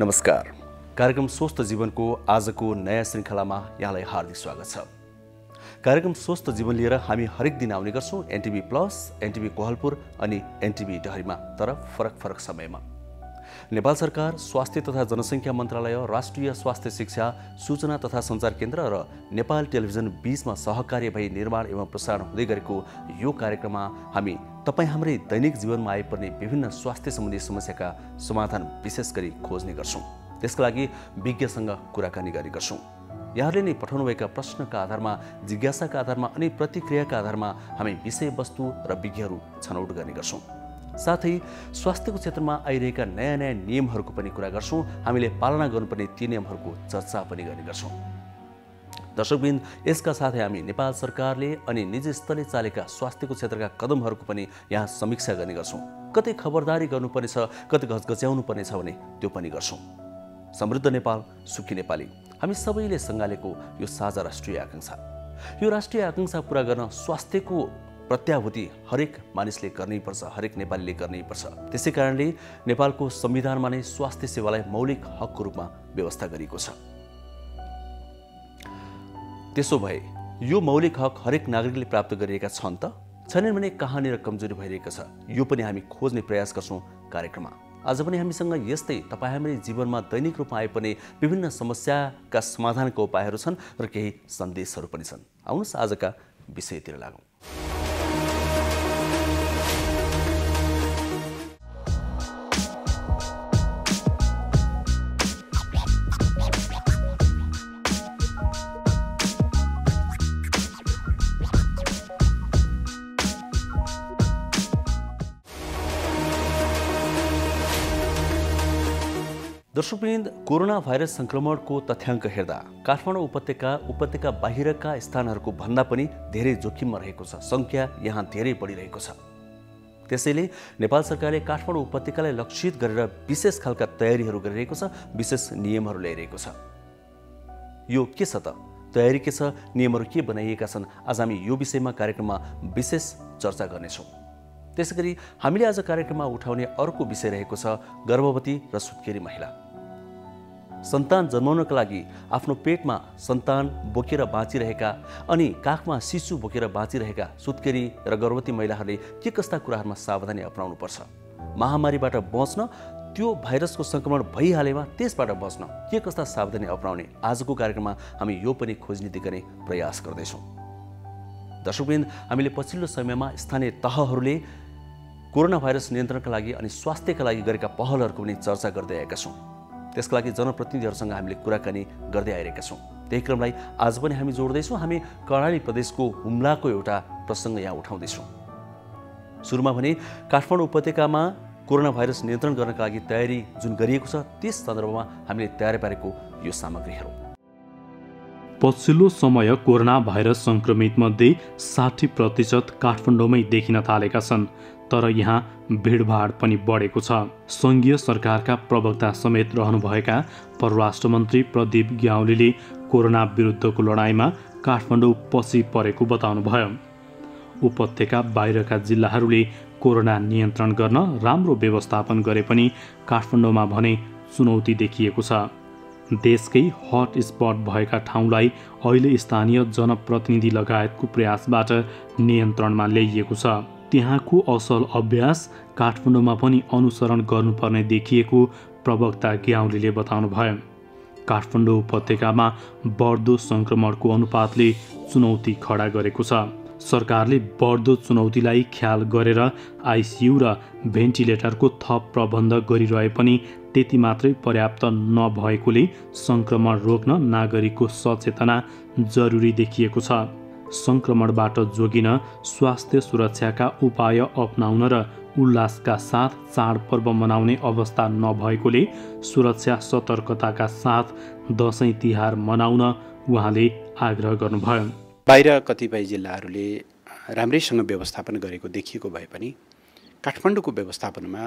नमस्कार। कार्यक्रम स्वस्थ जीवनको आजको नयाँ श्रृङ्खलामा यहाँलाई हार्दिक स्वागत छ। कार्यक्रम स्वस्थ जीवन लिएर हामी हरेक दिन आउने गर्छौँ एनटिभी प्लस, एनटिभी कोहलपुर अनि एनटिभी डहरीमा, तर फरक समयमा। नेपाल सरकार, स्वास्थ्य तथा जनसङ्ख्या मन्त्रालय, राष्ट्रिय स्वास्थ्य शिक्षा, सूचना तथा सञ्चार केन्द्र र नेपाल टेलिभिजन बीचमा सहकार्य भई निर्माण एवं प्रसारण हुँदै गरेको यो कार्यक्रममा हामी तपाईँ हाम्रै दैनिक जीवनमा आइपर्ने विभिन्न स्वास्थ्य सम्बन्धी समस्याका समाधान विशेष गरी खोज्ने गर्छौँ। त्यसका लागि विज्ञसँग कुराकानी गर्ने गर्छौँ। यहाँहरूले नै पठाउनुभएका प्रश्नका आधारमा, जिज्ञासाका आधारमा अनि प्रतिक्रियाका आधारमा हामी विषयवस्तु र विज्ञहरू छनौट गर्ने गर्छौँ। साथै स्वास्थ्यको क्षेत्रमा आइरहेका नयाँ नियमहरूको पनि कुरा गर्छौँ। हामीले पालना गर्नुपर्ने ती नियमहरूको चर्चा पनि गर्ने गर्छौँ। दर्शकवृन्द, यसका साथै हामी नेपाल सरकारले अनि निजी स्तरले चालेका स्वास्थ्यको क्षेत्रका कदमहरूको पनि यहाँ समीक्षा गर्ने गर्छौँ। कतै खबरदारी गर्नुपर्नेछ, कतै घचघच्याउनु पर्नेछ भने त्यो पनि गर्छौँ। समृद्ध नेपाल, सुखी नेपाली, हामी सबैले सँगालेको यो साझा राष्ट्रिय आकाङ्क्षा। यो राष्ट्रिय आकाङ्क्षा पूरा गर्न स्वास्थ्यको प्रत्याभूति हरेक मानिसले गर्नैपर्छ, हरेक नेपालीले गर्नैपर्छ। त्यसै कारणले नेपालको संविधानमा नै स्वास्थ्य सेवालाई मौलिक हकको रूपमा व्यवस्था गरिएको छ। त्यसो भए यो मौलिक हक हरेक नागरिकले प्राप्त गरिरहेका छन् त? छैनन् भने कहाँनिर कमजोरी भइरहेको छ? यो पनि हामी खोज्ने प्रयास गर्छौँ कार्यक्रममा। आज पनि हामीसँग यस्तै तपाईँ हाम्रो जीवनमा दैनिक रूपमा आइपर्ने विभिन्न समस्याका समाधानका उपायहरू छन् र केही सन्देशहरू पनि छन्। आउनुहोस् आजका विषयतिर लागौँ। दर्शकवृन्द, कोरोना भाइरस संक्रमणको तथ्याङ्क हेर्दा काठमाडौँ उपत्यका बाहिरका स्थानहरूको भन्दा पनि धेरै जोखिममा रहेको छ। सङ्ख्या यहाँ धेरै बढिरहेको छ। त्यसैले नेपाल सरकारले काठमाडौँ उपत्यकालाई लक्षित गरेर विशेष खालका तयारीहरू गरिरहेको छ, विशेष नियमहरू ल्याइरहेको छ। यो के छ त? तयारी के छ? नियमहरू के बनाइएका छन्? आज हामी यो विषयमा कार्यक्रममा विशेष चर्चा गर्नेछौँ। त्यसैगरी हामीले आज कार्यक्रममा उठाउने अर्को विषय रहेको छ गर्भवती र सुत्केरी महिला। सन्तान जन्माउनका लागि आफ्नो पेटमा सन्तान बोकेर बाँचिरहेका अनि काखमा शिशु बोकेर बाँचिरहेका सुत्केरी र गर्भवती महिलाहरूले के कस्ता कुराहरूमा सावधानी अपनाउनुपर्छ? महामारीबाट बच्न, त्यो भाइरसको सङ्क्रमण भइहालेमा त्यसबाट बच्न के कस्ता सावधानी अपनाउने? आजको कार्यक्रममा हामी यो पनि खोजनीति गर्ने प्रयास गर्दैछौँ। दर्शकवृन्द, हामीले पछिल्लो समयमा स्थानीय तहहरूले कोरोना भाइरस नियन्त्रणका लागि अनि स्वास्थ्यका लागि गरेका पहलहरूको पनि चर्चा गर्दै आएका छौँ। त्यसका लागि जनप्रतिनिधिहरूसँग हामीले कुराकानी गर्दै आइरहेका छौँ। त्यही क्रमलाई आज पनि हामी जोड्दैछौँ। हामी कर्णाली प्रदेशको हुम्लाको एउटा प्रसङ्ग यहाँ उठाउँदैछौँ। सुरुमा भने काठमाडौँ उपत्यकामा कोरोना भाइरस नियन्त्रण गर्नका लागि तयारी जुन गरिएको छ त्यस सन्दर्भमा हामीले तयार पारेको यो सामग्रीहरू। पछिल्लो समय कोरोना भाइरस सङ्क्रमित मध्ये 60% काठमाडौँमै देखिन थालेका छन्, तर यहाँ भिडभाड पनि बढेको छ। सङ्घीय सरकारका प्रवक्ता समेत रहनुभएका परराष्ट्र मन्त्री प्रदीप ग्यावालीले कोरोना विरुद्धको लडाईँमा काठमाडौँ पछि परेको बताउनुभयो। उपत्यका बाहिरका जिल्लाहरूले कोरोना नियन्त्रण गर्न राम्रो व्यवस्थापन गरे पनि काठमाडौँमा भने चुनौती देखिएको छ। देशकै हट स्पट भएका ठाउँलाई अहिले स्थानीय जनप्रतिनिधि लगायतको प्रयासबाट नियन्त्रणमा ल्याइएको छ। त्यहाँको असल अभ्यास काठमाडौँमा पनि अनुसरण गर्नुपर्ने देखिएको प्रवक्ता ग्यावालीले बताउनुभयो। काठमाडौँ उपत्यकामा बढ्दो सङ्क्रमणको अनुपातले चुनौती खडा गरेको छ। सरकारले बढ्दो चुनौतीलाई ख्याल गरेर आइसियु र भेन्टिलेटरको थप प्रबन्ध गरिरहे पनि त्यति मात्रै पर्याप्त नभएकोले सङ्क्रमण रोक्न नागरिकको सचेतना जरुरी देखिएको छ। सङ्क्रमणबाट जोगिन स्वास्थ्य सुरक्षाका उपाय अपनाउन र उल्लासका साथ चाडपर्व मनाउने अवस्था नभएकोले सुरक्षा सतर्कताका साथ दसैँ तिहार मनाउन उहाँले आग्रह गर्नुभयो। बाहिर कतिपय जिल्लाहरूले राम्रैसँग व्यवस्थापन गरेको देखिएको भए पनि काठमाडौँको व्यवस्थापनमा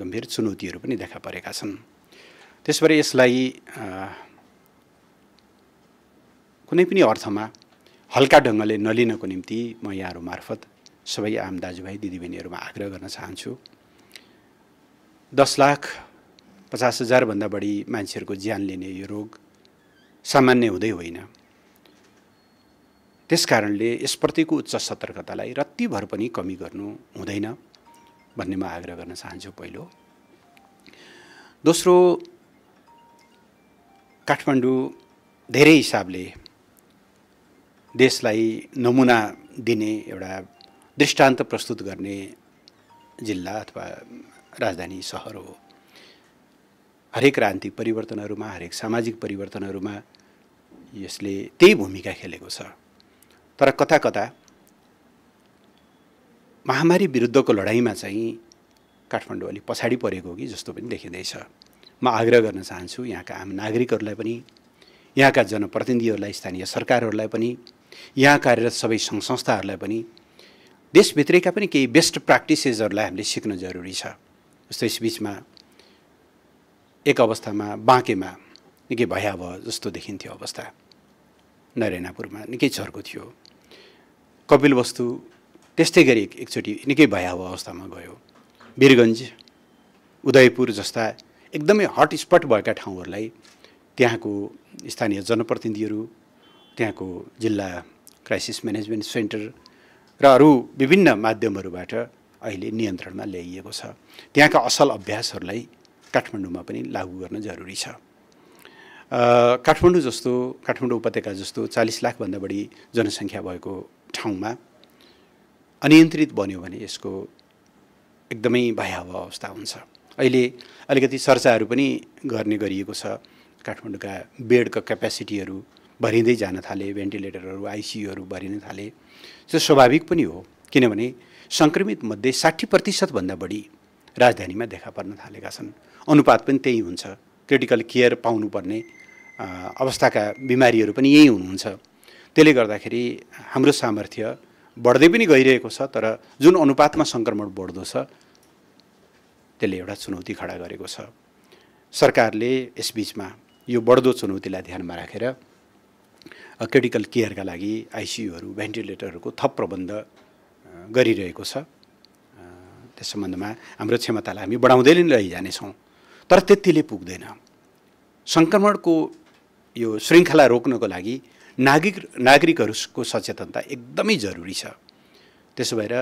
गम्भीर चुनौतीहरू पनि देखा परेका छन्। त्यसैले यसलाई कुनै पनि अर्थमा हल्का ढङ्गले नलिनको निम्ति म यहाँहरू मार्फत सबै आम दाजुभाइ दिदीबहिनीहरूमा आग्रह गर्न चाहन्छु। 10 लाख 50,000 भन्दा बढी मान्छेहरूको ज्यान लिने यो रोग सामान्य हुँदै होइन। त्यसकारणले यसप्रतिको उच्च सतर्कतालाई रत्तिभर पनि कमी गर्नु हुँदैन भन्ने म आग्रह गर्न चाहन्छु पहिलो। दोस्रो, काठमाडौँ धेरै हिसाबले देशलाई नमुना दिने एउटा दृष्टान्त प्रस्तुत गर्ने जिल्ला अथवा राजधानी सहर हो। हरेक राजनीतिक परिवर्तनहरूमा, हरेक सामाजिक परिवर्तनहरूमा यसले त्यही भूमिका खेलेको छ। तर कता कता महामारी विरुद्धको लडाइँमा चाहिँ काठमाडौँ अलि पछाडि परेको हो कि जस्तो पनि देखिँदैछ। म आग्रह गर्न चाहन्छु यहाँका आम नागरिकहरूलाई पनि, यहाँका जनप्रतिनिधिहरूलाई, स्थानीय सरकारहरूलाई पनि, यहाँ कार्यरत सबै सङ्घ संस्थाहरूलाई पनि देशभित्रैका पनि केही बेस्ट प्र्याक्टिसेसहरूलाई हामीले सिक्न जरुरी छ। जस्तो यसबिचमा एक अवस्थामा बाँकेमा निकै भयावह जस्तो देखिन्थ्यो अवस्था, नरेनापुरमा निकै चर्को थियो, कपिलवस्तु त्यस्तै गरी एकचोटि निकै भयावह अवस्थामा गयो, वीरगञ्ज, उदयपुर जस्ता एकदमै हटस्पट भएका ठाउँहरूलाई त्यहाँको स्थानीय जनप्रतिनिधिहरू, त्यहाँको जिल्ला क्राइसिस म्यानेजमेन्ट सेन्टर र अरू विभिन्न माध्यमहरूबाट अहिले नियन्त्रणमा ल्याइएको छ। त्यहाँका असल अभ्यासहरूलाई काठमाडौँमा पनि लागू गर्न जरुरी छ। काठमाडौँ उपत्यका जस्तो 40 लाखभन्दा बढी जनसङ्ख्या भएको ठाउँमा अनियन्त्रित बन्यो भने यसको एकदमै भयावह अवस्था हुन्छ। अहिले अलिकति चर्चाहरू पनि गर्ने गरिएको छ। काठमाडौँका बेडका क्यापेसिटीहरू भरिँदै जान थाले, भेन्टिलेटरहरू, आइसियुहरू भरिन थाले। त्यो स्वाभाविक पनि हो, किनभने सङ्क्रमित मध्ये 60% भन्दा बढी राजधानीमा देखा पर्न थालेका छन्। अनुपात पनि त्यही हुन्छ। क्रिटिकल केयर पाउनुपर्ने अवस्थाका बिमारीहरू पनि यही हुनुहुन्छ। त्यसले गर्दाखेरि हाम्रो सामर्थ्य बढ्दै पनि गइरहेको छ, तर जुन अनुपातमा सङ्क्रमण बढ्दो छ त्यसले एउटा चुनौती खडा गरेको छ। सरकारले यसबिचमा यो बढ्दो चुनौतीलाई ध्यानमा राखेर क्रिटिकल केयरका लागि आइसियुहरू, भेन्टिलेटरहरूको थप प्रबन्ध गरिरहेको छ। त्यस सम्बन्धमा हाम्रो क्षमतालाई हामी बढाउँदै नै लैजानेछौँ, तर त्यतिले पुग्दैन। सङ्क्रमणको यो श्रृङ्खला रोक्नको लागि नागरिकहरूको सचेतनता एकदमै जरुरी छ। त्यसो भएर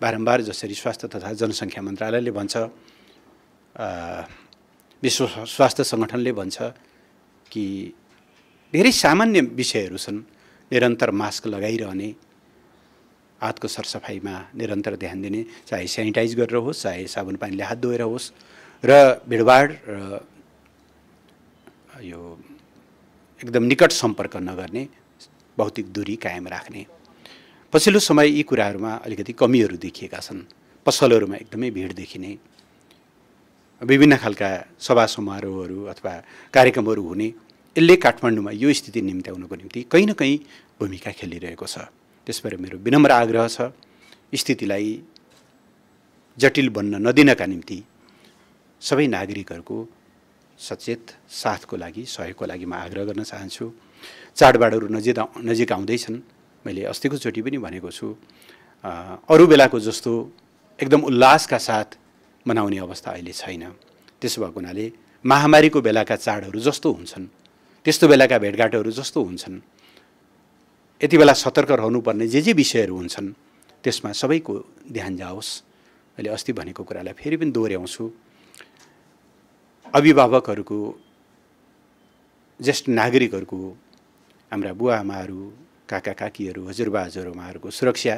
बारम्बार जसरी स्वास्थ्य तथा जनसङ्ख्या मन्त्रालयले भन्छ, विश्व स्वास्थ्य सङ्गठनले भन्छ कि धेरै सामान्य विषयहरू छन्। निरन्तर मास्क लगाइरहने, हातको सरसफाइमा निरन्तर ध्यान दिने, चाहे सेनिटाइज गरेर होस्, चाहे साबुन पानीले हात धोएर होस्, र भिडभाड र यो एकदम निकट सम्पर्क नगर्ने, भौतिक दूरी कायम राख्ने। पछिल्लो समय यी कुराहरूमा अलिकति कमीहरू देखिएका छन्। पसलहरूमा एकदमै भिड देखिने, विभिन्न खालका सभा समारोहहरू अथवा कार्यक्रमहरू हुने, यसले काठमाडौँमा यो स्थिति निम्त्याउनको निम्ति कहीँ न कहीँ भूमिका खेलिरहेको छ। त्यसबाट मेरो विनम्र आग्रह छ, स्थितिलाई जटिल बन्न नदिनका निम्ति सबै नागरिकहरूको सचेत साथको लागि, सहयोगको लागि म आग्रह गर्न चाहन्छु। चाडबाडहरू नजिक आउँदैछन्। मैले अस्तिको चोटि पनि भनेको छु, अरू बेलाको जस्तो एकदम उल्लासका साथ मनाउने अवस्था अहिले छैन। त्यसो भएको हुनाले महामारीको बेलाका चाडहरू जस्तो हुन्छन्, त्यस्तो बेलाका भेटघाटहरू जस्तो हुन्छन्, यति बेला सतर्क रहनुपर्ने जे विषयहरू हुन्छन् त्यसमा सबैको ध्यान जाओस्। मैले अस्ति भनेको कुरालाई फेरि पनि दोहोऱ्याउँछु। अभिभावकहरूको, ज्येष्ठ नागरिकहरूको, हाम्रा बुवा आमाहरू, काका काकीहरू, हजुरबा हजुरआमाहरूको सुरक्षा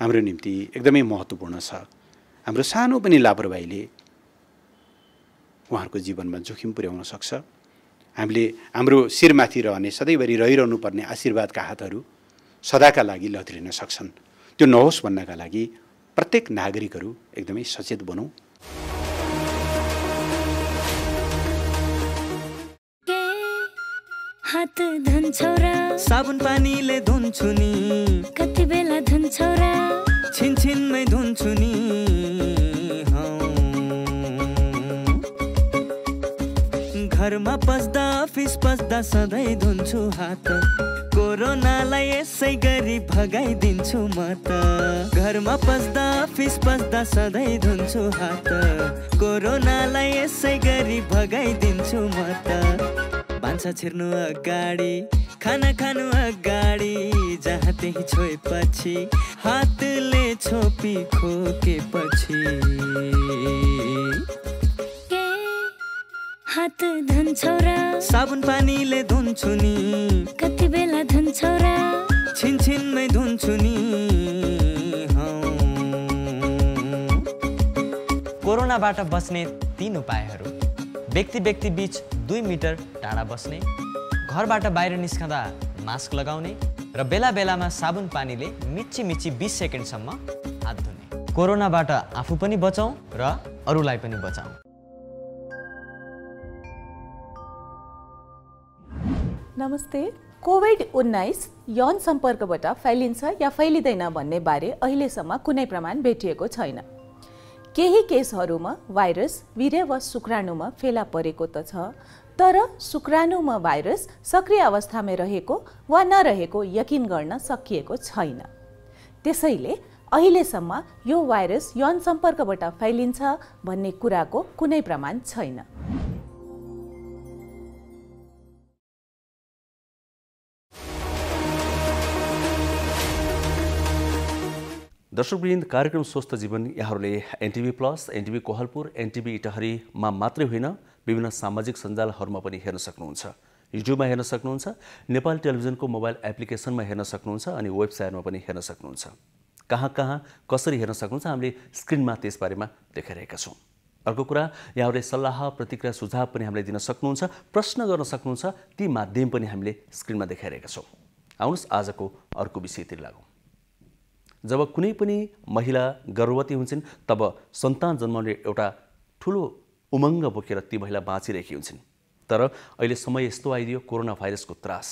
हाम्रो निम्ति एकदमै महत्त्वपूर्ण छ। हाम्रो सानो पनि लापरवाहीले उहाँहरूको जीवनमा जोखिम पुर्याउन सक्छ। हामीले हाम्रो शिरमाथि रहने, सधैँभरि रहिरहनु पर्ने आशीर्वादका हातहरू सदाका लागि लथरिन सक्छन्। त्यो नहोस् भन्नका लागि प्रत्येक नागरिकहरू एकदमै सचेत बनौँ। हात धुन्छौ र साबुन पानीले धुन्छु नि, कति बेला धुन्छौ र छिनछिनमै धुन्छु नि। घरमा पस्दा, अफिस पस्दा सधैँ धुन्छु हात। कोरोनालाई यसै गरी भगाइदिन्छु म त घरमा पस्दा अफिस पस्दा सधैँ धुन्छु हात कोरोनालाई यसै गरी भगाइदिन्छु म त भान्सा छिर्नु अगाडि खाना खानु अगाडि जहाँ त्यही छोएपछि हातले छोपी खोकेपछि हात धुन्छौ र साबुन पानीले धुन्छु नि कति बेला धुन्छौ र छिनछिनमै धुन्छु नि कोरोनाबाट बच्ने 3 उपायहरू व्यक्ति व्यक्ति बीच 2 मिटर टाढा बस्ने घरबाट बाहिर निस्कँदा मास्क लगाउने र बेला बेलामा साबुन पानीले मिच्ची 20 सेकेन्डसम्म हात धुने कोरोनाबाट आफू पनि बचाऊ र अरूलाई पनि बचाऊ। नमस्ते। कोभिड-19 यौन सम्पर्कबाट फैलिन्छ या फैलिँदैन भन्ने बारे अहिलेसम्म कुनै प्रमाण भेटिएको छैन। केही केसहरूमा भाइरस वीर्य वा शुक्राणुमा फेला परेको त छ, तर शुक्राणुमा भाइरस सक्रिय अवस्थामा रहेको वा नरहेको यकिन गर्न सकिएको छैन। त्यसैले अहिलेसम्म यो भाइरस यौन सम्पर्कबाट फैलिन्छ भन्ने कुराको कुनै प्रमाण छैन। दर्शकवृन्द, कार्यक्रम स्वस्थ जीवन यहाँहरूले NTV plus, NTV Kohalpur, NTV इटहरीमा मात्रै होइन विभिन्न सामाजिक सञ्जालहरूमा पनि हेर्न सक्नुहुन्छ। युट्युबमा हेर्न सक्नुहुन्छ, नेपाल टेलिभिजनको मोबाइल एप्लिकेसनमा हेर्न सक्नुहुन्छ अनि वेबसाइटमा पनि हेर्न सक्नुहुन्छ। कहाँ कहाँ कसरी हेर्न सक्नुहुन्छ हामीले स्क्रिनमा त्यसबारेमा देखाइरहेका छौँ। अर्को कुरा, यहाँहरूले सल्लाह प्रतिक्रिया सुझाव पनि हामीले दिन सक्नुहुन्छ, प्रश्न गर्न सक्नुहुन्छ, ती माध्यम पनि हामीले स्क्रिनमा देखाइरहेका छौँ। आउनुहोस् आजको अर्को विषयतिर लागौँ। जब कुनै पनि महिला गर्भवती हुन्छन् तब सन्तान जन्माउने एउटा ठुलो उमङ्ग बोकेर ती महिला बाँचिरहेकी हुन्छन्। तर अहिले समय यस्तो आइदियो, कोरोना भाइरसको त्रास,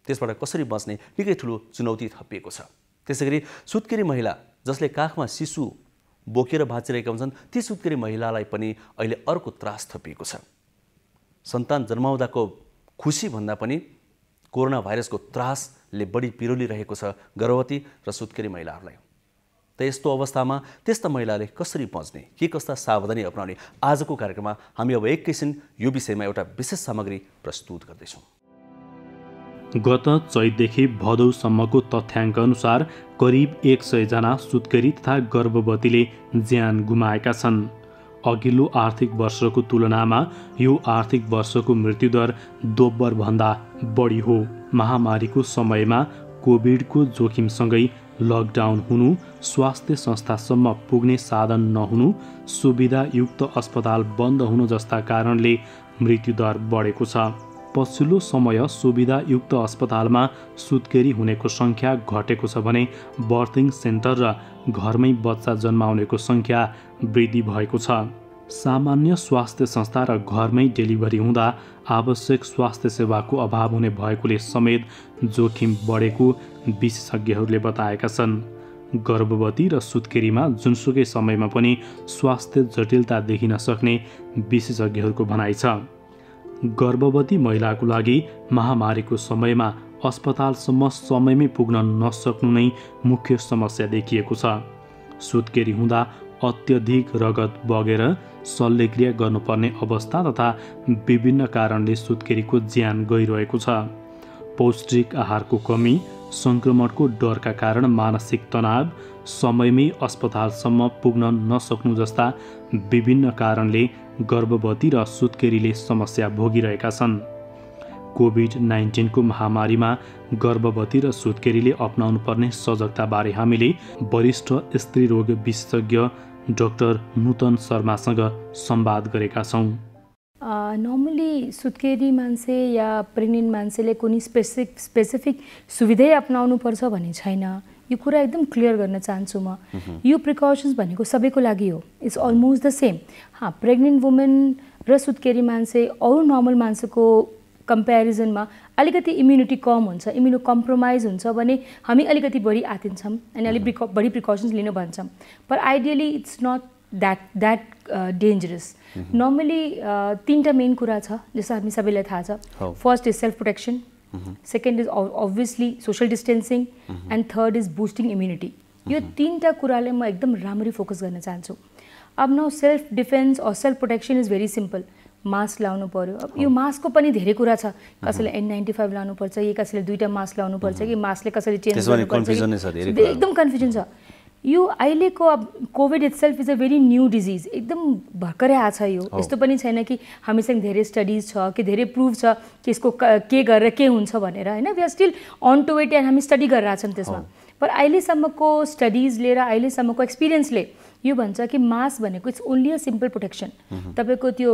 त्यसबाट कसरी बच्ने निकै ठुलो चुनौती थपिएको छ। त्यसैगरी सुत्केरी महिला जसले काखमा शिशु बोकेर बाँचिरहेका हुन्छन्, ती सुत्केरी महिलालाई पनि अहिले अर्को त्रास थपिएको छ। सन्तान जन्माउँदाको खुसी भन्दा पनि कोरोना भाइरसको त्रासले बढी पिरोलिरहेको छ गर्भवती र सुत्केरी महिलाहरूलाई। त यस्तो अवस्थामा त्यस्ता महिलाले कसरी बच्ने, के कस्ता सावधानी अपनाउने, आजको कार्यक्रममा हामी अब एकैछिन यो विषयमा एउटा विशेष सामग्री प्रस्तुत गर्दैछौँ। गत चैतदेखि भदौसम्मको तथ्याङ्क अनुसार करिब 100 जना सुत्केरी तथा गर्भवतीले ज्यान गुमाएका छन्। अघिल्लो आर्थिक वर्षको तुलनामा यो आर्थिक वर्षको मृत्युदर दोब्बरभन्दा बढी हो। महामारीको समयमा कोभिडको जोखिमसँगै लकडाउन हुनु, स्वास्थ्य संस्थासम्म पुग्ने साधन नहुनु, सुविधायुक्त अस्पताल बन्द हुनु जस्ता कारणले मृत्युदर बढेको छ। पछिल्लो समय सुविधायुक्त अस्पतालमा सुत्केरी हुनेको सङ्ख्या घटेको छ भने बर्थिङ सेन्टर र घरमै बच्चा जन्माउनेको सङ्ख्या वृद्धि भएको छ। सामान्य स्वास्थ्य संस्था र घरमै डेलिभरी हुँदा आवश्यक स्वास्थ्य सेवाको अभाव हुने भएकोले समेत जोखिम बढेको विशेषज्ञहरूले बताएका छन्। गर्भवती र सुत्केरीमा जुनसुकै समयमा पनि स्वास्थ्य जटिलता देखिन सक्ने विशेषज्ञहरूको भनाइ छ। गर्भवती महिलाको लागि महामारीको समयमा अस्पतालसम्म समयमै पुग्न नसक्नु नै मुख्य समस्या देखिएको छ। सुत्केरी हुँदा अत्यधिक रगत बगेर शल्यक्रिया गर्नुपर्ने अवस्था तथा विभिन्न कारणले सुत्केरीको ज्यान गइरहेको छ। पौष्टिक आहारको कमी, सङ्क्रमणको डरका कारण मानसिक तनाव, समयमै अस्पतालसम्म पुग्न नसक्नु जस्ता विभिन्न कारणले गर्भवती र सुत्केरीले समस्या भोगिरहेका छन्। कोभिड-19 को महामारीमा गर्भवती र सुत्केरीले अपनाउनु पर्ने सजगताबारे हामीले वरिष्ठ स्त्रीरोग विशेषज्ञ डाक्टर नूतन शर्मासँग संवाद गरेका छौँ। नर्मली सुत्केरी मान्छे या प्रेग्नेन्ट मान्छेले कुनै स्पेसिफिक सुविधै अपनाउनु पर्छ भन्ने छैन। यो कुरा एकदम क्लियर गर्न चाहन्छु म। यो प्रिकसन्स भनेको सबैको लागि हो, it's almost the same. Pregnant women र सुत्केरी मान्छे अरू नर्मल मान्छेको कम्पेरिजनमा अलिकति इम्युनिटी कम हुन्छ, इम्युनो कम्प्रोमाइज हुन्छ भने हामी अलिकति बढी आतिन्छौँ अनि अलिक बढी प्रिकसन्स लिन भन्छौँ। पर ideally it's not that dangerous. Normally 3टा मेन कुरा छ जस्तो हामी सबैलाई थाहा छ। First is self protection, second is obviously social distancing and third is boosting immunity. यो तीनटा कुराले म एकदम राम्ररी फोकस गर्न चाहन्छु। अब now self defence or self protection is very simple. Mask लाउनु पर्यो। अब यो मास्कको पनि धेरै कुरा छ, कसैले N95 लाउनुपर्छ, कि कसैले 2टा मास्क लाउनुपर्छ, कि मास्कले कसरी चेन्ज गर्नुपर्छ, एकदम कन्फ्युजन छ। यो अहिलेको अब covid itself is a very new disease, एकदम भर्खरै आएको छ यो। यस्तो पनि छैन कि हामीसँग धेरै स्टडिज छ कि धेरै प्रुफ छ कि यसको के गरेर के हुन्छ भनेर, होइन। We are still on to it and हामी स्टडी गरिरहेछौँ त्यसमा। पर अहिलेसम्मको स्टडिजले र अहिलेसम्मको एक्सपिरियन्सले यो भन्छ कि मास्क भनेको it's only a simple protection. तपाईँको त्यो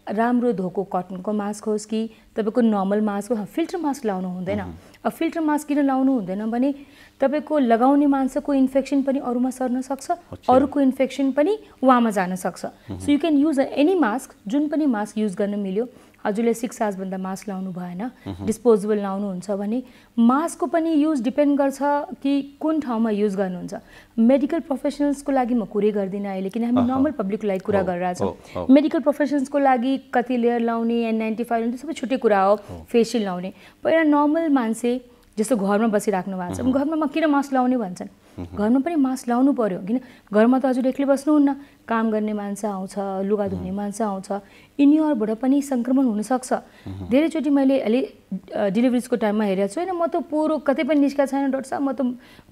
राम्रो धोको कटनको मास्क होस् कि तपाईँको नर्मल मास्क हो, फिल्टर मास्क लाउनु हुँदैन। अब फिल्टर मास्क किन लाउनु हुँदैन भने तपाईँको लगाउने मान्छेको इन्फेक्सन पनि अरूमा सर्न सक्छ, अरूको इन्फेक्सन पनि उहाँमा जान सक्छ। So you can use any mask, जुन पनि मास्क युज गर्न मिल्यो। हजुरले 6 आवर्सभन्दा मास्क लाउनु भएन, डिस्पोजेबल लाउनुहुन्छ भने मास्कको पनि युज डिपेन्ड गर्छ कि कुन ठाउँमा युज गर्नुहुन्छ। मेडिकल प्रोफेसनल्सको लागि म कुरै गर्दिनँ अहिले, किन हामी नर्मल पब्लिकको लागि कुरा गरिरहेछौँ। मेडिकल प्रोफेसनल्सको लागि कति लेयर लाउने, N95 लाउने, सबै छुट्टै कुरा हो। फेसियल लाउने, पहिला नर्मल मान्छे जस्तो घरमा बसिराख्नु भएको छ, घरमा किन मास्क लाउने भन्छन्। घरमा पनि मास्क लाउनु पर्यो, किन घरमा त हजुर एक्लै बस्नुहुन्न, काम गर्ने मान्छे आउँछ, लुगा धुने मान्छे आउँछ, यिनीहरूबाट पनि सङ्क्रमण हुनसक्छ। धेरैचोटि मैले अहिले डेलिभरिजको टाइममा हेरेको छु, होइन, म त पुरो कतै पनि निस्केको छैन डाक्टर साहब, म त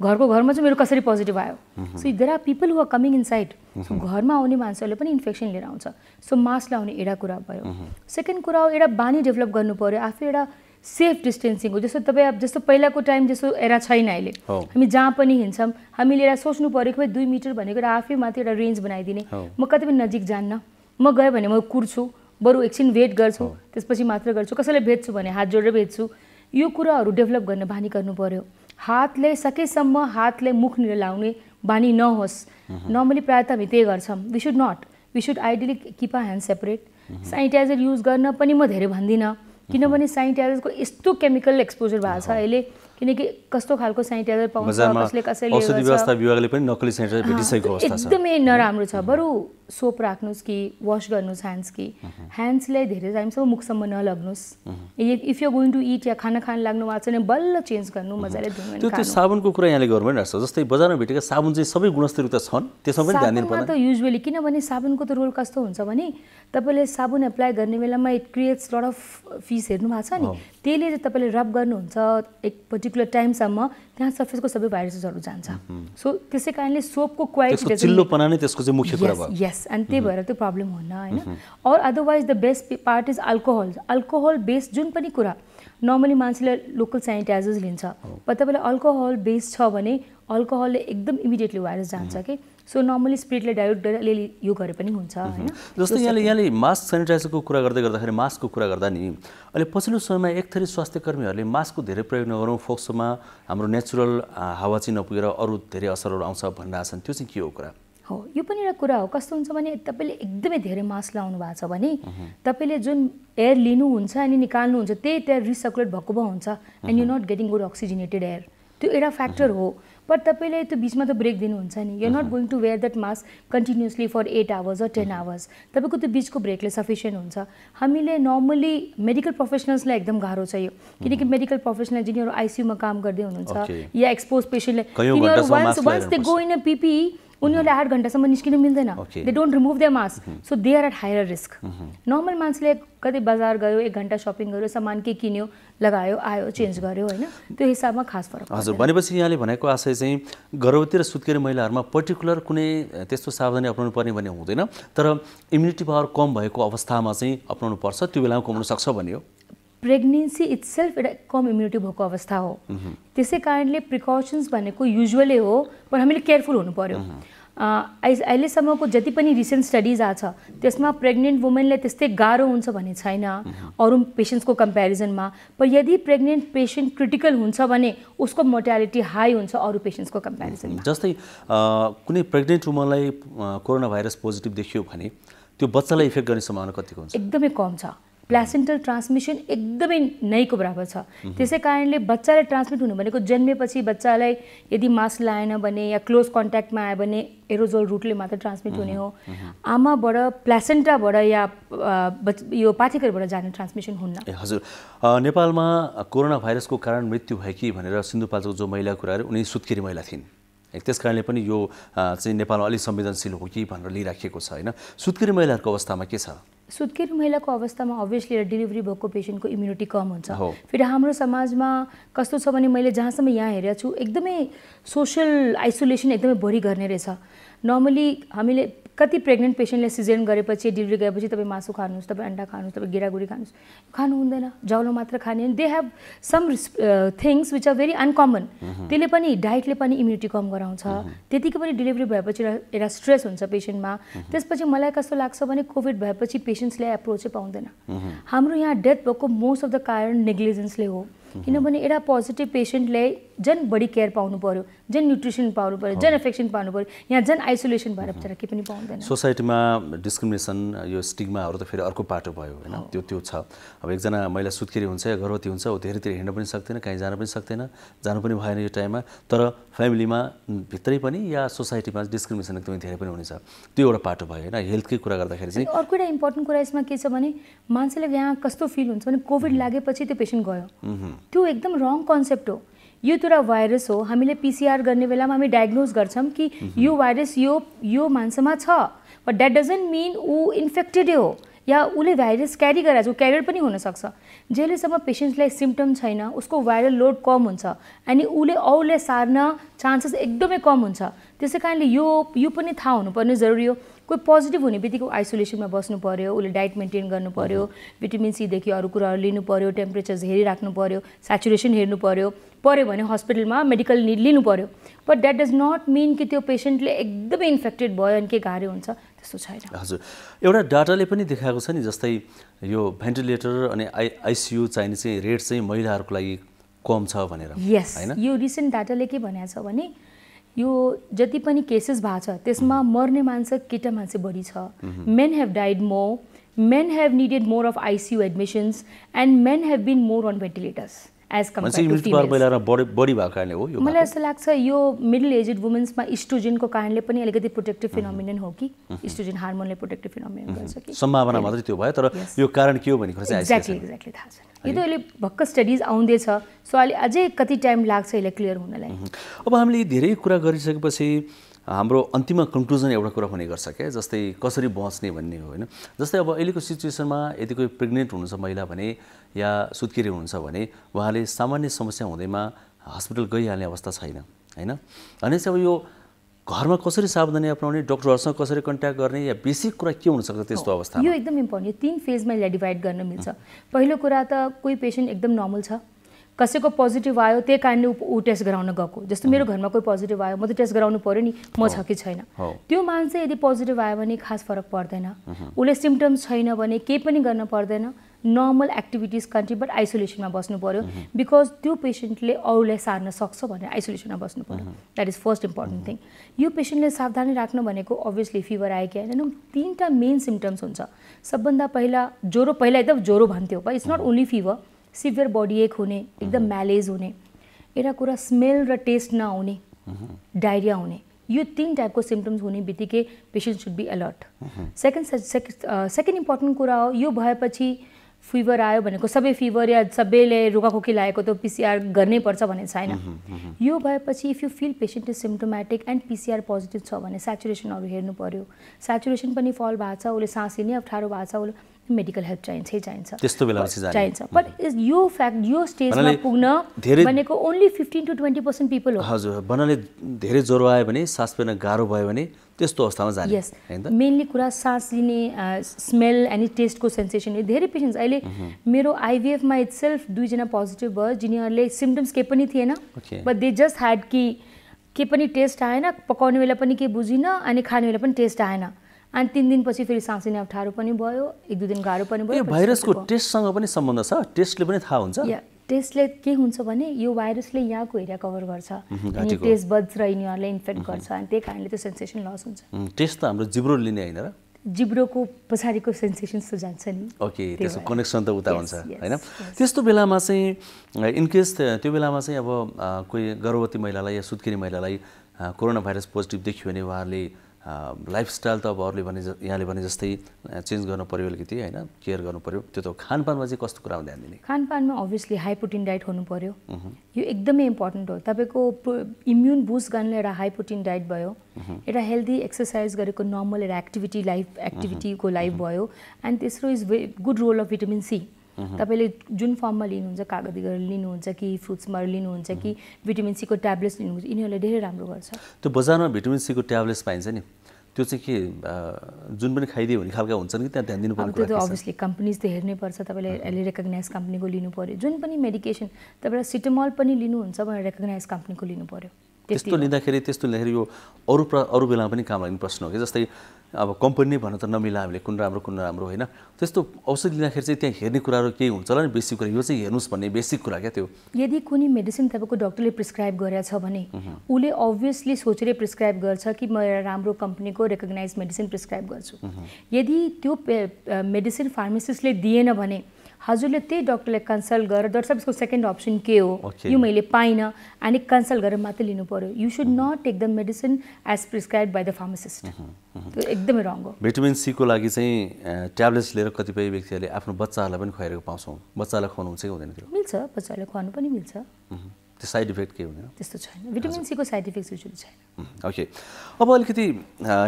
घरमा चाहिँ मेरो कसरी पोजिटिभ आयो। So there are people who are coming inside. घरमा आउने मान्छेहरूले पनि इन्फेक्सन लिएर आउँछ। सो मास्क लाउने एउटा कुरा भयो। सेकेन्ड कुरा हो एउटा बानी डेभलप गर्नु पर्यो, आफै एउटा सेफ डिस्टेन्सिङ हो। जस्तो तपाईँ अब जस्तो पहिलाको टाइम जस्तो एरा छैन अहिले। हामी जहाँ पनि हिँड्छौँ हामीले एउटा सोच्नु पऱ्यो कि 2 मिटर भनेको एउटा आफै माथि एउटा रेन्ज बनाइदिने। म कतै पनि नजिक जान्न, म गएँ भने म कुर्छु, बरु एकछिन वेट गर्छु, त्यसपछि मात्र गर्छु। कसैलाई भेट्छु भने हात जोडेर भेट्छु। यो कुराहरू डेभलप गर्न बानी गर्नु पर्यो। हातले सकेसम्म हातले मुखनिर लाउने बानी नहोस्। नर्मली प्रायः त हामी त्यही गर्छौँ। We should not, we should ideally keep our hand separate. Sanitizer use गर्न पनि म धेरै भन्दिनँ, किनभने सेनिटाइजरको यस्तो केमिकल एक्सपोजर भएको छ अहिले, किनकि कस्तो खालको सेनिटाइजर पाउँछ, कसले कसैले औषधि व्यवस्था विभागले पनि नक्कली सेनिटाइजर भेटिसकेको अवस्था छ। एकदमै नराम्रो छ। बरु सोप राख्नुहोस् कि वास गर्नुहोस् ह्यान्ड्स कि ह्यान्ड्सलाई धेरै टाइमसम्म मुखसम्म नलग्नुहोस्। If you going to eat या खाना खान लाग्नु भएको छ भने बल्ल चेन्ज गर्नु, मजाले धुनु। त्यो साबुनको कुरा यहाँले गर्नु पनि राख्छ, जस्तै बजारमा भेटेका साबुन चाहिँ सबै गुणस्तरयुक्त छन्, त्यसमा पनि ध्यान दिनु पर्छ। त युजुअली किनभने साबुनको त रोल कस्तो हुन्छ भने तपाईँले साबुन एप्लाई गर्ने बेलामा it creates lot of fizz हेर्नु भएको छ नि, त्यसले चाहिँ तपाईँले रब गर्नुहुन्छ एक पर्टिकुलर टाइमसम्म, त्यहाँ सर्फेसको सबै भाइरसहरू जान्छ। सो त्यसै कारणले सोपको क्वालिटी चिल्लोपना नै त्यसको चाहिँ मुख्य कुरा भयो। यस, अनि त्यही भएर त्यो प्रब्लम हुन्न, होइन। और otherwise the best part is alcohol. Alcohol based जुन पनि कुरा नर्मली मान्छेले लोकल सेनिटाइजर्स लिन्छ, पर तपाईँले अल्कोहल बेस्ड छ भने अल्कोहलले एकदम इमिडिएटली भाइरस जान्छ कि। सो नर्मली स्पिरिटले डाइल्युट गरेर अलिअलि यो गरे पनि हुन्छ, होइन। जस्तै यहाँले मास्क सेनिटाइजरको कुरा गर्दाखेरि मास्कको कुरा गर्दा नि अहिले पछिल्लो समयमा एक थरी स्वास्थ्यकर्मीहरूले मास्कको धेरै प्रयोग नगरौँ, फोक्सोमा हाम्रो नेचुरल हावा चाहिँ नपुगेर अरू धेरै असरहरू आउँछ भनिरहेछन्, त्यो चाहिँ के हो कुरा? हो, यो पनि एउटा कुरा हो। कस्तो हुन्छ भने तपाईँले एकदमै धेरै मास्क लाउनु भएको छ भने तपाईँले जुन एयर लिनुहुन्छ अनि निकाल्नुहुन्छ त्यही एयर रिसर्कुलेट भएको भए हुन्छ, and you not getting good oxygenated air. त्यो एउटा फ्याक्टर हो। पर तपाईँले त्यो बिचमा त ब्रेक दिनुहुन्छ नि, you are not going to wear that mask continuously for 8 hours or 10 hours. तपाईँको त्यो बिचको ब्रेकले सफिसियन्ट हुन्छ। हामीले नर्मली मेडिकल प्रोफेसनल्सलाई एकदम गाह्रो छ यो, किनकि मेडिकल प्रोफेसनल जिनीहरू आइसियुमा काम गर्दै हुनुहुन्छ या एक्सपोज पेसेन्टले, तिनीहरू once they go in a PPE उनीहरूले 8 घन्टासम्म निस्किन मिल्दैन। They don't remove their mask, so they are at higher risk. Normal मान्छेले कतै बजार गयो, 1 घन्टा सपिङ गर्यो, सामान के किन्यो, लगायो, आयो, चेन्ज गर्यो, होइन, त्यो हिसाबमा खास फरक। हजुर, भनेपछि यहाँले भनेको आशय चाहिँ गर्भवती र सुत्केरी महिलाहरूमा पर्टिकुलर कुनै त्यस्तो सावधानी अपनाउनु पर्ने भन्ने हुँदैन, तर इम्युनिटी पावर कम भएको अवस्थामा चाहिँ अपनाउनु पर्छ, त्यो बेलामा कमाउन सक्छ भन्ने हो। प्रेग्नेन्सी इट्सेल्फ एउटा कम इम्युनिटी भएको अवस्था हो, त्यसै कारणले प्रिकसन्स भनेको युजुअली हो, पर हामीले केयरफुल हुनु पर्यो। अहिलेसम्मको जति पनि रिसेन्ट स्टडिज आएको छ त्यसमा प्रेग्नेन्ट वुमेनले त्यस्तै गाह्रो हुन्छ भन्ने छैन अरू पेसेन्ट्सको कम्पेरिजनमा, पर यदि प्रेग्नेन्ट पेसेन्ट क्रिटिकल हुन्छ भने उसको मोर्टालिटी हाई हुन्छ अरू पेसेन्ट्सको कम्पेरिजनमा। जस्तै कुनै प्रेग्नेन्ट वुमनलाई कोरोना भाइरस पोजिटिभ देखियो भने त्यो बच्चालाई इफेक्ट गर्ने सम्भावना कतिको हुन्छ? एकदमै कम छ। प्लासेन्टल ट्रान्समिसन एकदमै नैको बराबर छ। त्यसै कारणले बच्चालाई ट्रान्समिट हुनु भनेको जन्मेपछि बच्चालाई यदि मास्क लाएन भने या क्लोज कन्ट्याक्टमा आयो भने एरोजोल रुटले मात्र ट्रान्समिट हुने हो। आमाबाट प्लासेन्टाबाट या यो पाठेघरबाट जाने ट्रान्समिसन हुन्न। हजुर, नेपालमा कोरोना भाइरसको कारण मृत्यु भएकी भनेर सिन्धुपाल्चोक जो महिला कुराहरू उनी सुत्केरी महिला थिइन्। त्यस कारणले पनि यो चाहिँ नेपालमा अलिक संवेदनशील हो कि भनेर लिइराखेको छ होइन। सुत्केरी महिलाहरूको अवस्थामा के छ? सुत्केरी महिलाको अवस्थामा अभियसली डेलिभरी भएको पेसेन्टको इम्युनिटी कम हुन्छ। फेरि हाम्रो समाजमा कस्तो छ भने मैले जहाँसम्म यहाँ हेरेको छु एकदमै सोसल आइसोलेसन एकदमै बढी गर्ने रहेछ। नर्मली हामीले कति प्रेग्नेन्ट पेसेन्टले सिजेरियन गरेपछि डेलिभरी गएपछि तपाईँ मासु खानुहोस्, तपाईँ अन्डा खानुहोस्, तपाईँ गेडागुडी खानुहोस्, खानु हुँदैन, जाउलो मात्र खाने। They have some things which are very uncommon. त्यसले पनि डाइटले पनि इम्युनिटी कम गराउँछ। त्यतिकै पनि डेलिभरी भएपछि एउटा स्ट्रेस हुन्छ पेसेन्टमा। त्यसपछि मलाई कस्तो लाग्छ भने कोभिड भएपछि पेसेन्ट्सले एप्रोचै पाउँदैन। हाम्रो यहाँ डेथ भएको मोस्ट अफ द कारण नेग्लिजेन्सले हो। किनभने एउटा पोजिटिभ पेसेन्टले झन् बढी केयर पाउनु पर्यो, झन् न्युट्रिसन पाउनु पर्यो, झन् एफेक्सन पाउनु पर्यो, यहाँ झन् आइसोलेसन भएर बिचरा केही पनि पाउँदैन। सोसाइटीमा डिस्क्रिमिनेसन यो स्टिग्माहरू त फेरि अर्को पाटो भयो होइन, त्यो छ। अब एकजना महिला सुत्केरी हुन्छ या गर्भवती हुन्छ, ऊ धेरैतिर हिँड्न पनि सक्दैन, कहीँ जान पनि सक्दैन, जानु पनि भएन यो टाइममा। तर फ्यामिलीमा भित्रै पनि या सोसाइटीमा डिस्क्रिमिनेसन एकदमै धेरै पनि हुनेछ। त्यो एउटा पाटो भयो होइन। हेल्थकै कुरा गर्दाखेरि चाहिँ अर्को एउटा इम्पोर्टेन्ट कुरा यसमा के छ भने मान्छेले यहाँ कस्तो फिल हुन्छ भने कोभिड लागेपछि त्यो पेसेन्ट गयो, त्यो एकदम रङ कन्सेप्ट हो। यो त एउटा भाइरस हो। हामीले पिसिआर गर्ने बेलामा हामी डायग्नोज गर्छौँ कि यो भाइरस यो मान्छेमा छ, बट द्याट डजन्ट मिन ऊ इन्फेक्टेडै हो या उसले भाइरस क्यारी गरेर ऊ क्यारियर पनि हुनसक्छ। जहिलेसम्म पेसेन्टलाई सिम्पटम छैन, उसको भाइरल लोड कम हुन्छ अनि उसले अरूले सार्न चान्सेस एकदमै कम हुन्छ। त्यसै कारणले यो पनि थाहा हुनुपर्ने जरुरी हो। कोही पोजिटिभ हुने बित्तिकै आइसोलेसनमा बस्नु पर्यो, उसले डाइट मेन्टेन गर्नु पर्यो, भिटामिन सीदेखि अरू कुराहरू लिनु पर्यो, टेम्परेचर हेरिराख्नु पर्यो, स्याचुरेसन हेर्नु पर्यो भने हस्पिटलमा मेडिकल निड लिनु पर्यो। But that does not mean कि त्यो पेसेन्टले एकदमै इन्फेक्टेड भयो अनि के गाह्रो हुन्छ, त्यस्तो छैन। हजुर, एउटा डाटाले पनि देखाएको छ नि, जस्तै यो भेन्टिलेटर अनि आइसियु चाहिने चाहिँ रेट चाहिँ महिलाहरूको लागि कम छ भनेर। यस, यो रिसेन्ट डाटाले के भनेको छ भने यो जति पनि केसेस भएको छ त्यसमा मर्ने मान्छे केटा मान्छे बढी छ। Men have died more, men have needed more of ICU admissions and men have been more on ventilators as compare to females. बढी भएको कारणले हो यो। मलाई यस्तो लाग्छ यो मिडल एजेड वुमेन्समा इस्ट्रोजेनको कारणले पनि अलिकति प्रोटेक्टिभ फिनोमिनन हो कि इस्ट्रोजेन हार्मोनले प्रोटेक्टिभ फिनोमिनन गर्छ कि सम्भावना मात्रै त्यो भयो। तर यो कारण के हो भन्ने कुरा चाहिँ एक्ज्याक्टली थाहा छैन। यो त अहिले भक्क स्टडिज आउँदैछ, सो अहिले अझै कति टाइम लाग्छ यसलाई क्लियर हुनलाई। अब हामीले धेरै कुरा गरिसकेपछि हाम्रो अन्तिम कन्क्लुजन एउटा कुरा हुने गर्छ क्या, जस्तै कसरी बच्ने भन्ने हो होइन। जस्तै अब अहिलेको सिचुएसनमा यदि कोही प्रेग्नेन्ट हुनुहुन्छ महिला भने या सुत्केरी हुनुहुन्छ भने उहाँले सामान्य समस्या हुँदैमा हस्पिटल गइहाल्ने अवस्था छैन होइन। अनि चाहिँ अब यो घरमा कसरी सावधानी अपनाउने, डक्टरहरूसँग कसरी कन्ट्याक्ट गर्ने या बेसिक कुरा के हुनसक्छ त्यस्तो अवस्थामा? यो एकदम इम्पोर्टेन्ट। 3 फेजमा यसलाई डिभाइड गर्न मिल्छ। पहिलो कुरा त कोही पेसेन्ट एकदम नर्मल छ, कसैको पोजिटिभ आयो त्यही कारणले ऊ टेस्ट गराउन गएको। जस्तो मेरो घरमा कोही पोजिटिभ आयो, म त टेस्ट गराउनु पर्यो नि, म छ कि छैन। त्यो मान्छे यदि पोजिटिभ आयो भने खास फरक पर्दैन, उसले सिम्पटम्स छैन भने केही पनि गर्न पर्दैन, नर्मल एक्टिभिटिज कन्ट्री बट आइसोलेसनमा बस्नु पर्यो। बिकज त्यो पेसेन्टले अरूलाई सार्न सक्छ भनेर आइसोलेसनमा बस्नु पर्यो। That is first important thing. यो पेसेन्टले सावधानी राख्नु भनेको अभियसली फिभर आयो कि होइन, 3टा मेन सिम्पटम्स हुन्छ। सबभन्दा पहिला ज्वरो, पहिला एकदम ज्वरो भन्थ्यो, but it's not only fever, severe body ache हुने, एकदम म्यालेज हुने, एउटा कुरा स्मेल र टेस्ट नआउने, डायरिया हुने, यो 3 टाइपको सिम्पटम्स हुने बित्तिकै patient should be alert. Second important कुरा हो, यो भएपछि फिभर आयो भनेको सबै फिभर या सबैले रुगाखोकी लागेको त पिसिआर गर्नै पर्छ भन्ने छैन। यो भएपछि if you feel patient is symptomatic and PCR positive छ भने स्याचुरेसनहरू हेर्नु पर्यो। स्याचुरेसन पनि फल भएको छ, उसले सास लिने अप्ठ्यारो भएको छ, उसले मेडिकल हेल्प चाहिन्छ त्यस्तो बेलामा चाहिँ चाहिन्छ। बट यो फ्याक्ट यो स्टेजमा पुग्न भनेको ओन्ली 15 to 20% पिपल हो। हजुर, भन्नाले धेरै ज्वरो आयो भने, सास फेर्न गाह्रो भयो भने त्यस्तो अवस्थामा जाने। यस, मेनली कुरा सास लिने, स्मेल एन्ड टेस्टको सेन्सेसन। धेरै पेसेन्ट्स अहिले मेरो आइभिएफमा इटसेल्फ 2 जना पोजिटिभ भयो, जिनीहरूले सिम्पटम्स केही पनि थिएन, बट दे जस्ट ह्याड कि के पनि टेस्ट आएन, पकाउने बेला पनि केही बुझिन अनि खाने बेला पनि टेस्ट आएन, अनि 3 दिनपछि फेरि सास लिने अप्ठ्यारो पनि भयो, 1-2 दिन गाह्रो पनि भयो। यो भाइरसको टेस्टसँग पनि सम्बन्ध छ? टेस्टले पनि थाहा हुन्छ? टेस्टले के हुन्छ भने यो भाइरसले यहाँको एरिया कभर गर्छ अनि टेस्ट बड्स र यिनीहरूले इन्फेक्ट गर्छ अनि त्यही कारणले त्यो सेन्सेसन लस हुन्छ। टेस्ट त हाम्रो जिब्रो लिने हैन र? जिब्रोको पछाडिको सेन्सेसन्स त जान्छ नि। ओके, त्यसको कनेक्सन त उता हुन्छ हैन। त्यस्तो बेलामा चाहिँ इनकेस त्यो बेलामा चाहिँ अब कोही गर्भवती महिलालाई या सुत्केरी महिलालाई कोरोना भाइरस पोजिटिभ देखियो भने उहाँहरूले लाइफस्टाइल त अब अरूले भने यहाँले भने जस्तै चेन्ज गर्नु पर्यो अलिकति हैन, केयर गर्नु पर्यो। त्यो त खानपानमा चाहिँ कस्तो कुरामा ध्यान दिने? खानपानमा अभियसली हाई प्रोटिन डाइट हुनु पर्यो। यो एकदमै इम्पोर्टेन्ट हो। तपाईँको इम्युन बुस्ट गर्नलाई एउटा हाई प्रोटिन डाइट भयो, एउटा हेल्दी एक्सर्साइज गरेको नर्मल एउटा एक्टिभिटीको लाइफ भयो, एन्ड तेस्रो is good role of vitamin C. तपाईँले जुन फर्ममा लिनुहुन्छ, कागती गरेर लिनुहुन्छ कि फ्रुट्समा लिनुहुन्छ कि भिटामिन सीको ट्याब्लेट्स लिनुहुन्छ, यिनीहरूले धेरै राम्रो गर्छ। त्यो बजारमा भिटामिन सीको ट्याब्लेट्स पाइन्छ नि, त्यो चाहिँ के जुन पनि खाइदियो भने खालका हुन्छन् कि त्यहाँ ध्यान दिनुपर्ने कुरा? त्यो त अभियसली कम्पनीज त हेर्नै पर्छ। तपाईँले अहिले रेकग्नाइज कम्पनीको लिनु पर्यो। जुन पनि मेडिकेसन तपाईँलाई सिटामोल पनि लिनुहुन्छ भने रेकग्नाइज कम्पनीको लिनु पर्यो। त्यस्तो लिँदाखेरि यो अरू बेलामा पनि काम लाग्ने प्रश्न हो कि जस्तै अब कम्पनी नै भन्न त नमिला हामीले कुन राम्रो होइन। त्यस्तो औषधि लिँदाखेरि चाहिँ त्यहाँ हेर्ने कुराहरू केही हुन्छ होला नि, बेसिक कुरा यो चाहिँ हेर्नुहोस् भन्ने बेसिक कुरा क्या त्यो? यदि कुनै मेडिसिन तपाईँको डक्टरले प्रिस्क्राइब गरेछ भने उसले अभियसली सोचेर प्रिस्क्राइब गर्छ कि म एउटा राम्रो कम्पनीको रेकग्नाइज मेडिसिन प्रिस्क्राइब गर्छु। यदि त्यो मेडिसिन फार्मासिस्टले दिएन भने हजुरले त्यही डक्टरले कन्सल्ट गरेर डक्टर साहब यसको सेकेन्ड अप्सन के हो, यो मैले पाइनँ, अनि कन्सल्ट गरेर मात्रै लिनु पर्यो। You should not take the medicine as prescribed by the pharmacist. त्यो एकदमै रङ हो। भिटामिन सीको लागि चाहिँ ट्याब्लेट्स लिएर कतिपय व्यक्तिहरूले आफ्नो बच्चाहरूलाई पनि खुवाइरहेको पाउँछौँ। बच्चालाई खुवाउनु हुन्छ कि हुँदैन? त्यो मिल्छ, बच्चालाई खुवाउनु पनि मिल्छ। त्यो साइड इफेक्ट के हुँदैन? त्यस्तो छैन, भिटामिन सीको साइड इफेक्ट युजुअली छैन। ओके, अब अलिकति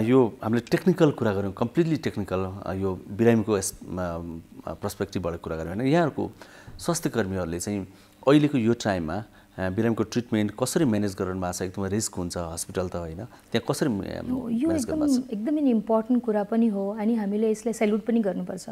यो हामीले टेक्निकल कुरा गऱ्यौँ, कम्प्लिटली टेक्निकल, यो बिरामीको पर्सपेक्टिभबाट कुरा गऱ्यौँ होइन। यहाँहरूको स्वास्थ्य कर्मीहरूले चाहिँ अहिलेको यो टाइममा बिरामीको ट्रिटमेन्ट कसरी म्यानेज गर्नु भएको छ? एकदमै रिस्क हुन्छ हस्पिटल त होइन, त्यहाँ कसरी यो एकदमै इम्पोर्टेन्ट कुरा पनि हो, अनि हामीले यसलाई सेल्युट पनि गर्नुपर्छ।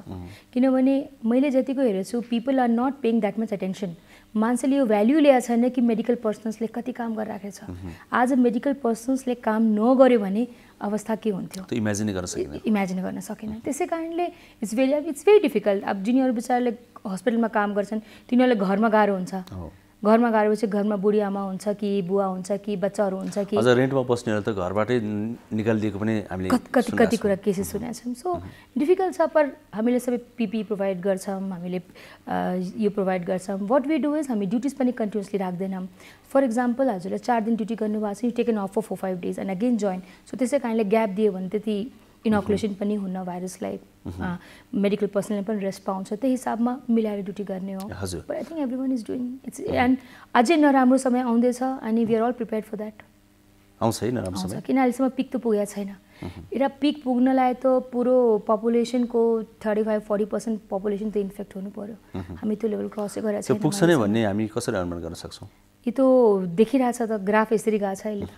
किनभने मैले जतिको हेरेको छु, people are not paying that much attention. मान्छेले यो भ्याल्यु ल्याएको छैन कि मेडिकल पर्सन्सले कति काम गरिराखेको छ। आज मेडिकल पर्सन्सले काम नगर्यो भने अवस्था के हुन्थ्यो इमेजिन गर्न सकिन। त्यसै कारणले इट्स भेरी डिफिकल्ट। अब जिनीहरू बिचाराले हस्पिटलमा काम गर्छन् तिनीहरूले घरमा गाह्रो हुन्छ। घरमा गाह्रोपछि घरमा बुढी आमा हुन्छ कि बुवा हुन्छ कि बच्चाहरू हुन्छ कि अझ रेन्टमा बस्नेहरू त घरबाटै निकालिदिएको पनि हामीले कति कुरा केसेस सुनेका छौँ। सो डिफिकल्ट छ, पर हामीले सबै पिपी प्रोभाइड गर्छौँ, हामीले यो प्रोभाइड गर्छौँ। वाट वी डु इज हामी ड्युटिज पनि कन्टिन्युसली राख्दैनौँ। फर इक्जाम्पल हजुरले 4 दिन ड्युटी गर्नुभएको छ, you taken off for 4-5 days and again join. So त्यसै कारणले ग्याप दियो भने त्यति इनोकुलेसन पनि हुन्न भाइरसलाई, मेडिकल पर्सनले पनि रेस्ट पाउँछ, त्यही हिसाबमा मिलाएर ड्युटी गर्ने हो। But I think every is doing its. And अझै नराम्रो समय आउँदैछ अनि we are all prepared for that. आउँछ है नराम्रो समय, किन अहिलेसम्म पिक त पुगेको छैन। एउटा पिक पुग्नलाई त पुरो पपुलेसनको 35-40% पपुलेसन त इन्फेक्ट हुनु पर्यो। हामी त्यो लेभल क्रसै गरेको छैन। पुग्छ नै भन्ने हामी कसरी अनुमान गर्न सक्छौँ? यो त देखिरहेछ त, ग्राफ यसरी गएको छ अहिले।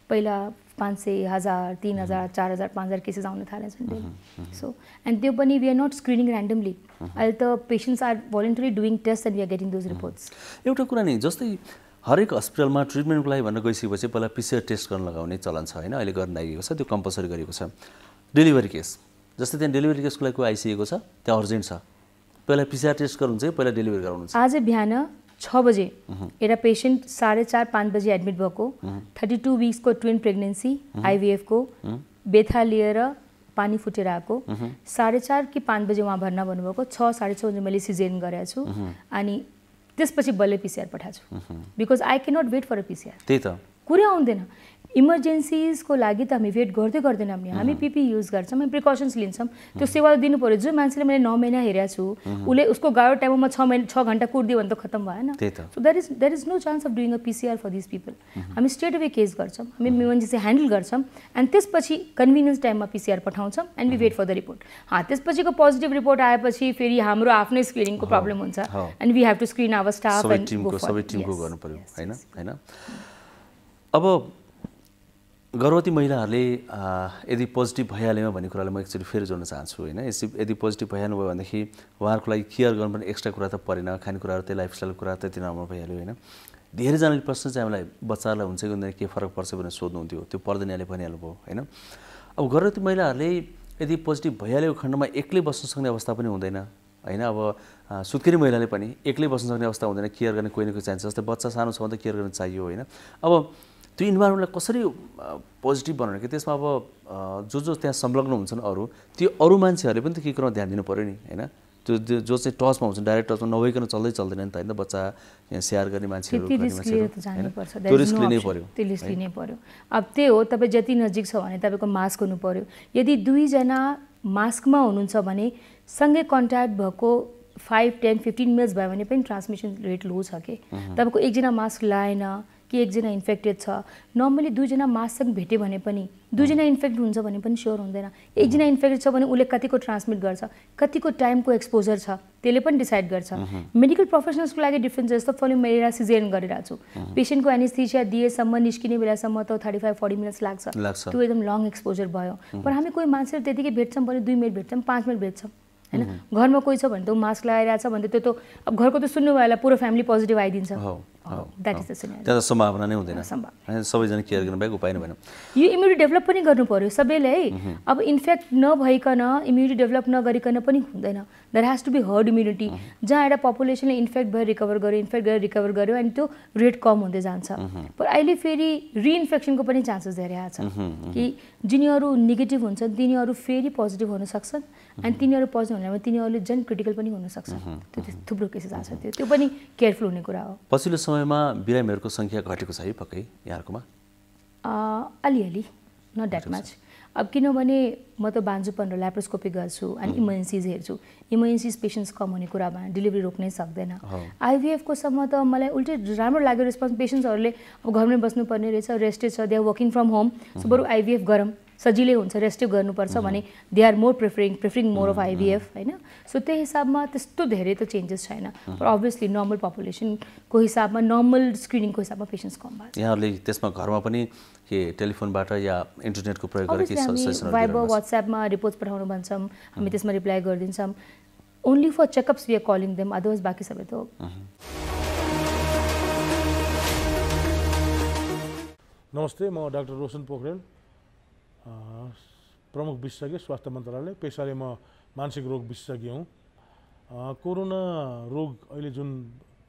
पहिला 500, 1000, 3000, 4000, 5000 केसेस आउन थालेछन् डेली। सो एन्ड त्यो पनि we are not screening randomly. अहिले त patients are voluntary doing test and we are getting those reports. एउटा कुरा नि, जस्तै हरेक हस्पिटलमा ट्रिटमेन्टको लागि भनेर गइसकेपछि पहिला पिसिआर टेस्ट गर्न लगाउने चलन छ होइन, अहिले गर्न लागेको छ, त्यो कम्पलसरी गरेको छ। डेलिभरी केस जस्तै त्यहाँ डेलिभरी केसको लागि कोही आइसकेको छ, त्यहाँ अर्जेन्ट छ, पहिला पिसिआर टेस्ट गर्नुहुन्छ कि पहिला डेलिभरी गराउनुहुन्छ? आज बिहान 6 बजे एउटा पेसेन्ट 4:30-5 बजे एडमिट भएको, 32 विक्सको ट्विन प्रेग्नेन्सी आइभिएफको, बेथा लिएर पानी फुटेर आएको, 4:30 कि 5 बजे उहाँ भर्ना भन्नुभएको, 6-6:30 बजे मैले सिजेरियन गरेको छु, अनि त्यसपछि बल्लै पिसिआर पठाएको छु। Because I can not wait for a PCR. त्यही त कुरै आउँदैन। इमर्जेन्सिजको लागि त हामी वेट गर्दैनौँ नि, हामी पिपी युज गर्छौँ, हामी प्रिकसन्स लिन्छौँ। त्यो सेवा दिनु पऱ्यो। जो मान्छेले मैले 9 महिना हेरेको छु उसले उसको गाह्रो टाइममा 6 घन्टा कुर्दियो भने त खत्तम भएन। So there is no chance of doing a PCR for this people. हामी स्ट्रेट अवे केस गर्छौँ, हामी मान्छे चाहिँ ह्यान्डल गर्छौँ, एन्ड त्यसपछि कन्भिनियन्स टाइममा पिसिआर पठाउँछौँ and we wait for the report. त्यसपछिको पोजिटिभ रिपोर्ट आएपछि फेरि हाम्रो आफ्नै स्क्रिनिङको प्रब्लम हुन्छ and we have to screen our staff एन्ड सबै टिमको गर्नु पर्यो हैन। अब गर्भवती महिलाहरूले यदि पोजिटिभ भइहाल्यो भन्ने कुरालाई म एकचोटि फेरि जोड्न चाहन्छु होइन। यदि पोजिटिभ भइहाल्नु भयो भनेदेखि उहाँहरूको लागि केयर गर्नु पनि एक्स्ट्रा कुरा त परेन, खानेकुराहरू त्यही लाइफस्टाइलको कुरा त्यति राम्रो भइहाल्यो होइन। धेरैजनाले प्रश्न चाहिँ हामीलाई बच्चाहरूलाई हुन्छ कि हुँदैन, के फरक पर्छ भनेर सोध्नुहुन्थ्यो, त्यो पर्दैन यहाँले भनिहाल्नु भयो होइन। अब गर्भवती महिलाहरूले यदि पोजिटिभ भइहाल्यो खण्डमा एक्लै बस्न सक्ने अवस्था पनि हुँदैन होइन। अब सुत्केरी महिलाले पनि एक्लै बस्न सक्ने अवस्था हुँदैन, केयर गर्ने कोही न कोही चाहिन्छ। जस्तै बच्चा सानो छ भने त केयर गर्न चाहियो होइन। अब त्यो इन्भाइरोमेन्टलाई कसरी पोजिटिभ बनाउने कि त्यसमा अब जो त्यहाँ संलग्न हुन्छन् अरू त्यो अरू मान्छेहरूले पनि त के कुरामा ध्यान दिनु पऱ्यो नि होइन त्यो जो चाहिँ टचमा हुन्छ डाइरेक्ट टचमा नभइकन चल्दैन नि त होइन बच्चा यहाँ सेयर गर्ने मान्छेहरू त्यो रिस्क लिनै पर्यो अब त्यही हो तपाईँ जति नजिक छ भने तपाईँको मास्क हुनु पर्यो यदि दुईजना मास्कमा हुनुहुन्छ भने सँगै कन्ट्याक्ट भएको 5, 10, 15 मिनट्स भयो भने पनि ट्रान्समिसन रेट लो छ कि तपाईँको एकजना मास्क लाएन कि एकजना इन्फेक्टेड छ नर्मली दुईजना मास्कसँग भेट्यो भने पनि दुईजना इन्फेक्ट हुन्छ भने पनि स्योर हुँदैन एकजना इन्फेक्टेड छ भने उसले कतिको ट्रान्समिट गर्छ कतिको टाइमको एक्सपोजर छ त्यसले पनि डिसाइड गर्छ मेडिकल प्रोफेसनल्सको लागि डिफ्रेन्स जस्तो फलो मैले सिजेरियन गरिरहेको छु पेसेन्टको एनेस्थेसिया दिएसम्म निस्किने बेलासम्म त 35-40 मिनट्स लाग्छ त्यो एकदम लङ एक्सपोजर भयो पर हामी कोही मान्छेहरू त्यतिकै भेट्छौँ भने 2 मिनट भेट्छौँ 5 मिनट भेट्छौँ हैन घरमा कोही छ भने त मास्क लगाइरहेछ भने त्यो त अब घरको त सुन्नु भएला पुरो फ्यामिली पोजिटिभ आइदिन्छ द्याट इज द सिनेरियो त्यहाँ त सम्भावना नै हुँदैन हैन सबैजना केयर गर्नु भएको उपाय नै भएन यो इम्युनिटी डेभलप पनि गर्नु पर्यो सबैले है अब इन्फेक्ट नभइकन इम्युनिटी डेभलप नगरिकन पनि हुँदैन there has to be herd immunity जहाँ एउटा पपुलेसनले इन्फेक्ट भएर रिकभर गर्यो अनि त्यो रेट कम हुँदै जान्छ पर अहिले फेरि रिइन्फेक्सनको पनि चान्सेस धेरै आछ कि जिनीहरू नेगेटिभ हुन्छन् तिनीहरू फेरि पोजिटिभ हुन सक्छन् अनि तिनीहरू पोजिटिभ हुनेमा तिनीहरूले झन् क्रिटिकल पनि हुन सक्छ त्यो थुप्रो केसेस आछ त्यो पनि केयरफुल हुने कुरा हो पछिल्लो समयमा बिरामीहरूको संख्या घटेको छ है पक्कै यहाँहरुकोमा अलिअलि नट द्याट मच अब किनभने म त बान्जुपन र ल्याप्रोस्कोपी गर्छु अनि इमर्जेन्सीज हेर्छु इमर्जेन्सीज पेसेन्ट्स कम हुने कुरामा डेलिभरी रोक्नै सक्दैन आइभीएफको सम्म त मलाई उल्टै राम्रो लाग्यो रेस्पोन्स पेसेन्ट्सहरूले अब घरमै बस्नुपर्ने रहेछ रेस्टेड छ they are working from home so बरु आइभीएफ गरौँ सजिलै हुन्छ रेस्टिभ गर्नुपर्छ भने they are more preferring more of IVF हैन सो त्यही हिसाबमा त्यस्तो धेरै त चेन्जेस छैन पर अभियसली नर्मल पपुलेसनको हिसाबमा नर्मल स्क्रिनिङको हिसाबमा पेसेन्ट्स कम भएको छ यहाँहरूले त्यसमा घरमा पनि के टेलिफोनबाट या इन्टरनेटको प्रयोग गरेर के सजेसन भाइबर व्हाट्सएपमा रिपोर्ट्स पठाउनु भन्छौँ हामी त्यसमा रिप्लाई गरिदिन्छौँ only for checkups we are calling them otherwise बाँकी सबै त नमस्ते म डाक्टर रोशन पोखरेल प्रमुख विशेषज्ञ स्वास्थ्य मन्त्रालय पेशाले म मानसिक रोग विशेषज्ञ हुँ कोरोना रोग अहिले जुन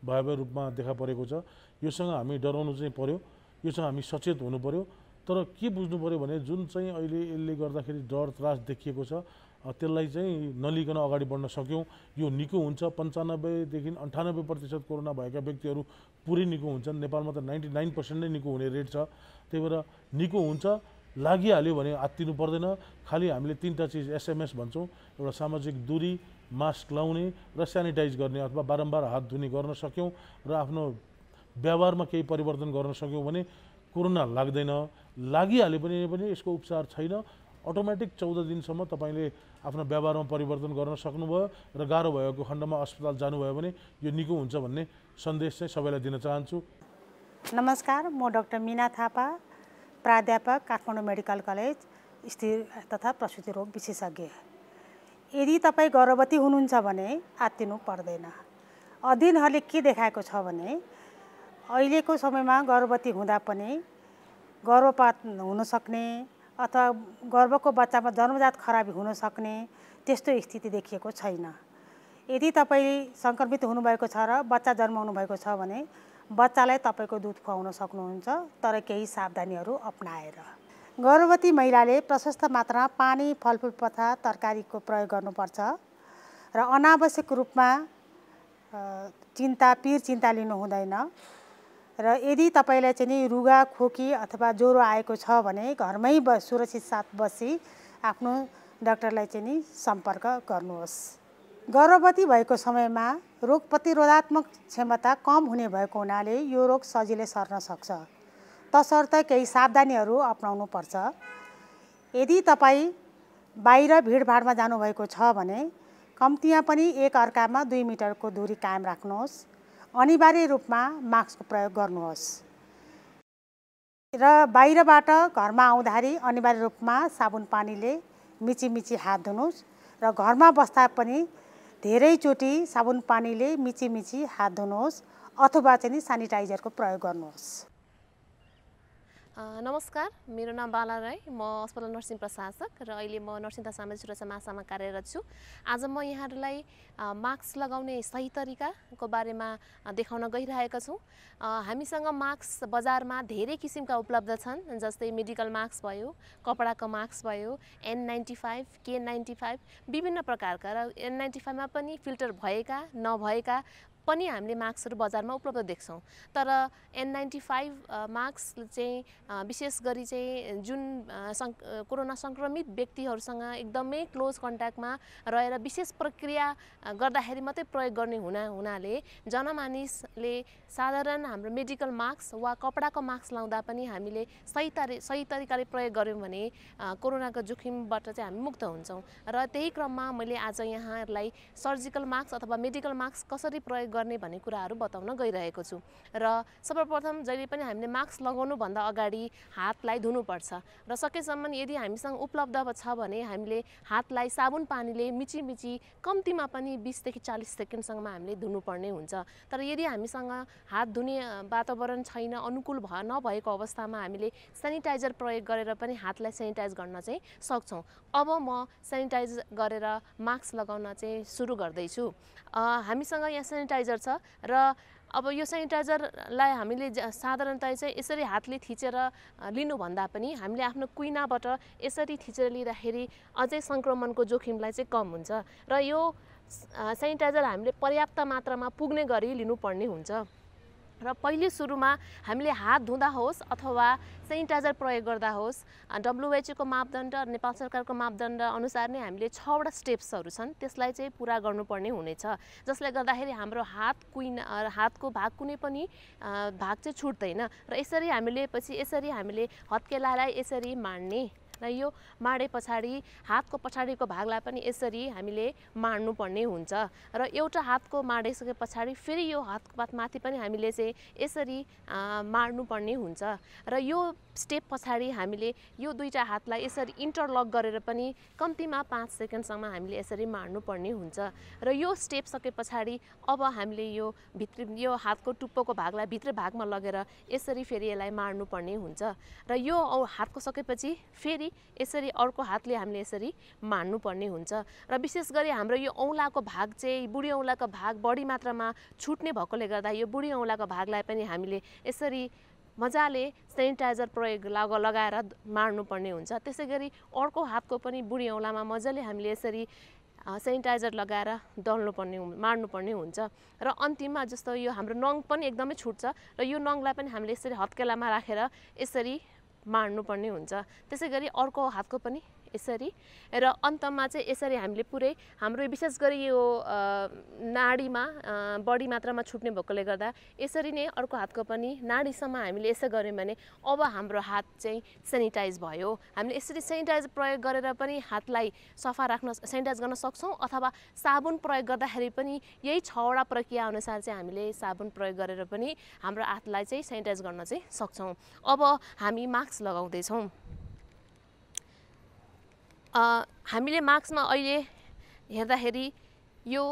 भयावह रूपमा देखा परेको छ योसँग हामी डराउनु चाहिँ पर्यो योसँग हामी सचेत हुनु पर्यो तर के बुझ्नु पर्यो भने जुन चाहिँ अहिले यसले गर्दाखेरि डर त्रास देखिएको छ त्यसलाई चाहिँ नलिकन अगाडि बढ्न सक्यौँ यो निको हुन्छ 95 देखि 98% कोरोना भएका व्यक्तिहरू पुरै निको हुन्छन् नेपालमा त 99% नै निको हुने रेट छ त्यही भएर निको हुन्छ लागिहाल्यो भने आत्तिनु पर्दैन खाली हामीले 3टा चिज एसएमएस भन्छौँ एउटा सामाजिक दूरी मास्क लाउने र स्यानिटाइज गर्ने अथवा बारम्बार हात धुने गर्न सक्यौँ र आफ्नो व्यवहारमा केही परिवर्तन गर्न सक्यौँ भने कोरोना लाग्दैन लागिहाल्यो पनि यसको उपचार छैन अटोमेटिक 14 दिनसम्म तपाईले आफ्नो व्यवहारमा परिवर्तन गर्न सक्नुभयो र गाह्रो भएको खण्डमा अस्पताल जानुभयो भने यो निको हुन्छ भन्ने सन्देश चाहिँ सबैलाई दिन चाहन्छु नमस्कार म डाक्टर मीना थापा प्राध्यापक काठमाडौँ मेडिकल कलेज स्त्री तथा प्रसुति रोग विशेषज्ञ यदि तपाईँ गर्भवती हुनुहुन्छ भने आत्तिनु पर्दैन अध्ययनहरूले के देखाएको छ भने अहिलेको समयमा गर्भवती हुँदा पनि गर्भपात हुन सक्ने अथवा गर्भको बच्चामा जन्मजात खराबी हुन सक्ने त्यस्तो स्थिति देखिएको छैन यदि तपाईँ सङ्क्रमित हुनुभएको छ र बच्चा जन्माउनु भएको छ भने बच्चालाई तपाईको दुध खुवाउन सक्नुहुन्छ तर केही सावधानीहरू अपनाएर गर्भवती महिलाले प्रशस्त मात्रामा पानी फलफुल तथा तरकारीको प्रयोग गर्नुपर्छ र अनावश्यक रूपमा चिन्ता लिनु हुँदैन र यदि तपाईलाई चाहिँ रुगा खोकी अथवा ज्वरो आएको छ भने घरमै सुरक्षित साथ बसी आफ्नो डाक्टरलाई चाहिँ सम्पर्क गर्नुहोस् गर्भवती भएको समयमा रोग प्रतिरोधात्मक क्षमता कम हुने भएको हुनाले यो रोग सजिलै सर्न सक्छ तसर्थ केही सावधानीहरू अपनाउनु पर्छ यदि तपाईँ बाहिर भिडभाडमा जानुभएको छ भने कम्तीमा पनि एक अर्कामा 2 मिटरको दूरी कायम राख्नुहोस् अनिवार्य रूपमा मास्कको प्रयोग गर्नुहोस् र बाहिरबाट घरमा आउँदाखेरि अनिवार्य रूपमा साबुन पानीले मिची हात धुनुहोस् र घरमा बस्दा पनि धेरैचोटि साबुन पानीले मिची हात धुनुहोस् अथवा चाहिँ सेनिटाइजरको प्रयोग गर्नुहोस् नमस्कार, मेरो नाम बाला राई, म अस्पताल नर्सिङ प्रशासक र अहिले म नर्सिङ तथा सामाजिक सुरक्षा महाशाखामा कार्यरत छु। आज म यहाँहरूलाई मास्क लगाउने सही तरिकाको बारेमा देखाउन गइरहेका छौँ। हामीसँग मास्क बजारमा धेरै किसिमका उपलब्ध छन्, जस्तै मेडिकल मास्क भयो, कपडाको मास्क भयो, N95, K95 विभिन्न प्रकारका, र N95 मा पनि फिल्टर भएका नभएका पनि हामीले मास्कहरू बजारमा उपलब्ध देख्छौँ। तर N95 मास्क चाहिँ विशेष गरी चाहिँ जुन कोरोना सङ्क्रमित व्यक्तिहरूसँग एकदमै क्लोज कन्ट्याक्टमा रहेर विशेष प्रक्रिया गर्दाखेरि मात्रै प्रयोग गर्ने हुनाले जनमानिसले साधारण हाम्रो मेडिकल मास्क वा कपडाको मास्क लाउँदा पनि हामीले सही तरिकाले प्रयोग गऱ्यौँ भने कोरोनाको जोखिमबाट चाहिँ हामी मुक्त हुन्छौँ। र त्यही क्रममा मैले आज यहाँहरूलाई सर्जिकल मास्क अथवा मेडिकल मास्क कसरी प्रयोग गर्ने भन्ने कुराहरू बताउन गइरहेको छु। र सर्वप्रथम जहिले पनि हामीले मास्क लगाउनुभन्दा अगाडि हातलाई धुनुपर्छ र सकेसम्म यदि हामीसँग उपलब्ध छ भने हामीले हातलाई साबुन पानीले मिची कम्तीमा पनि 20 देखि 40 सेकेन्डसम्ममा हामीले धुनुपर्ने हुन्छ। तर यदि हामीसँग हात धुने वातावरण छैन, अनुकूल नभएको अवस्थामा हामीले सेनिटाइजर प्रयोग गरेर पनि हातलाई सेनिटाइज गर्न चाहिँ सक्छौँ। अब म सेनिटाइज गरेर मास्क लगाउन चाहिँ सुरु गर्दैछु। हामीसँग यहाँ सेनिटाइजर छ र अब यो सेनिटाइजरलाई हामीले साधारणतया चाहिँ यसरी हातले थिचेर लिनुभन्दा पनि हामीले आफ्नो कुइनाबाट यसरी थिचेर लिँदाखेरि अझै सङ्क्रमणको जोखिमलाई चाहिँ कम हुन्छ। र यो सेनिटाइजर हामीले पर्याप्त मात्रामा पुग्ने गरी लिनुपर्ने हुन्छ। र पहिले सुरुमा हामीले हात धुँदा होस् अथवा सेनिटाइजर प्रयोग गर्दा होस्, WHO को मापदण्ड, नेपाल सरकारको मापदण्ड अनुसार नै हामीले 6 वटा स्टेप्सहरू छन्, त्यसलाई चाहिँ पुरा गर्नुपर्ने हुनेछ, जसले गर्दाखेरि हाम्रो हातको भाग कुनै पनि भाग चाहिँ छुट्दैन। र यसरी हामीले हत्केलालाई यसरी माड्ने र यो माडे पछाडि हातको पछाडिको भागलाई पनि यसरी हामीले माड्नुपर्ने हुन्छ। र एउटा हातको माडिसके पछाडि फेरि यो हातको माथि पनि हामीले चाहिँ यसरी माड्नुपर्ने हुन्छ। र यो स्टेप पछाडि हामीले यो दुईटा हातलाई यसरी इन्टरलक गरेर पनि कम्तीमा 5 सेकेन्डसम्म हामीले यसरी माड्नुपर्ने हुन्छ। र यो स्टेप सके पछाडि अब हामीले यो हातको टुप्पोको भागलाई भित्र भागमा लगेर यसरी फेरि यसलाई माड्नुपर्ने हुन्छ। र यो हातको सकेपछि फेरि यसरी अर्को हातले हामीले यसरी माड्नुपर्ने हुन्छ। र विशेष गरी हाम्रो यो औँलाको भाग चाहिँ बुढी औँलाको भाग बढी मात्रामा छुट्ने भएकोले गर्दा यो बुढी औँलाको भागलाई पनि हामीले यसरी मजाले सेनिटाइजर प्रयोग लगाएर माड्नुपर्ने हुन्छ। त्यसै गरी अर्को हातको पनि बुढी औँलामा मजाले हामीले यसरी सेनिटाइजर लगाएर माड्नुपर्ने हुन्छ। र अन्तिममा जस्तो यो हाम्रो नङ पनि एकदमै छुट्छ र यो नङलाई पनि हामीले यसरी हत्केलामा राखेर यसरी माड्नुपर्ने हुन्छ। त्यसै गरी अर्को हातको पनि यसरी, र अन्तमा चाहिँ यसरी हामीले पुरै हाम्रो विशेष गरी यो नाडीमा बढी मात्रामा छुट्ने भएकोले गर्दा यसरी नै अर्को हातको पनि नाडीसम्म हामीले यसो गऱ्यौँ भने अब हाम्रो हात चाहिँ सेनिटाइज भयो। हामीले यसरी सेनिटाइज प्रयोग गरेर पनि हातलाई सफा सेनिटाइज गर्न सक्छौँ, अथवा साबुन प्रयोग गर्दाखेरि पनि यही 6 वटा प्रक्रिया अनुसार चाहिँ हामीले साबुन प्रयोग गरेर पनि हाम्रो हातलाई चाहिँ सेनिटाइज गर्न चाहिँ सक्छौँ। अब हामी मास्क लगाउँदैछौँ। हामीले मास्कमा अहिले हेर्दाखेरि यो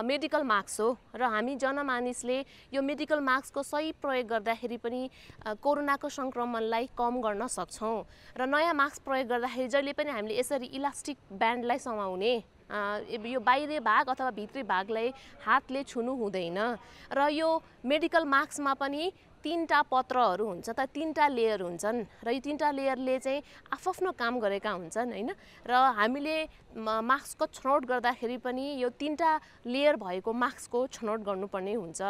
मेडिकल मास्क हो र हामी जनमानिसले यो मेडिकल मास्कको सही प्रयोग गर्दाखेरि पनि कोरोनाको सङ्क्रमणलाई कम गर्न सक्छौँ। र नयाँ मास्क प्रयोग गर्दाखेरि जहिले पनि हामीले यसरी इलास्टिक ब्यान्डलाई समाउने, यो बाहिरी भाग अथवा भित्री भागलाई हातले छुनु हुँदैन। र यो मेडिकल मास्कमा पनि 3टा पत्रहरू हुन्छ, त 3टा लेयर हुन्छन् र यो 3टा लेयरले चाहिँ आफ्नो काम गरेका हुन्छन् हैन। र हामीले मास्कको छनौट गर्दाखेरि पनि यो 3टा लेयर भएको मास्कको छनौट गर्नुपर्ने हुन्छ।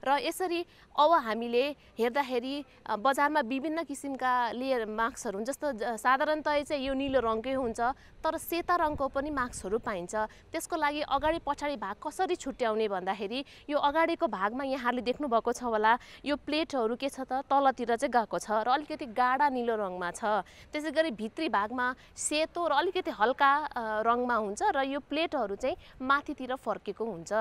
र यसरी अब हामीले हेर्दाखेरि बजारमा विभिन्न किसिमका लेयर मास्कहरू हुन्छ, जस्तो साधारणतया चाहिँ यो निलो रङकै हुन्छ, तर सेता रङको पनि मास्कहरू पाइन्छ। त्यसको लागि अगाडि पछाडि भाग कसरी छुट्याउने भन्दाखेरि यो अगाडिको भागमा यहाँले देख्नु भएको छ होला, यो प्लेटहरू के छ त तलतिर चाहिँ गएको छ र अलिकति गाढा निलो रङमा छ। त्यसै गरी भित्री भागमा सेतो र अलिकति हल्का रङमा हुन्छ र यो प्लेटहरू चाहिँ माथितिर फर्केको हुन्छ।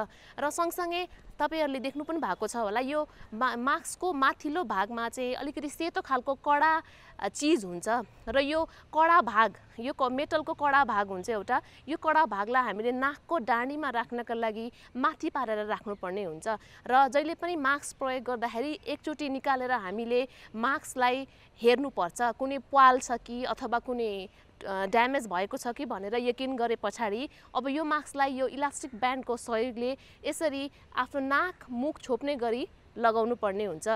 र सँगसँगै तपाईहरुले देख्नु पनि भएको छ होला, यो मास्कको माथिल्लो भागमा चाहिँ अलिकति सेतो खालको कडा चीज हुन्छ र यो कडा भाग, यो मेटलको कडा भाग हुन्छ एउटा, यो कडा भागलाई हामीले नाकको डाँडीमा राख्नका लागि माथि पारेर राख्नुपर्ने हुन्छ। र जहिले पनि मास्क प्रयोग गर्दाखेरि एकचोटि निकालेर हामीले मास्कलाई हेर्नुपर्छ कुनै पाल छ कि अथवा कुनै ड्यामेज भएको छ कि भनेर यकिन गरे पछाडि अब यो मास्कलाई यो इलास्टिक ब्यान्डको सहयोगले यसरी आफ्नो नाक मुख छोप्ने गरी लगाउनु पर्ने हुन्छ।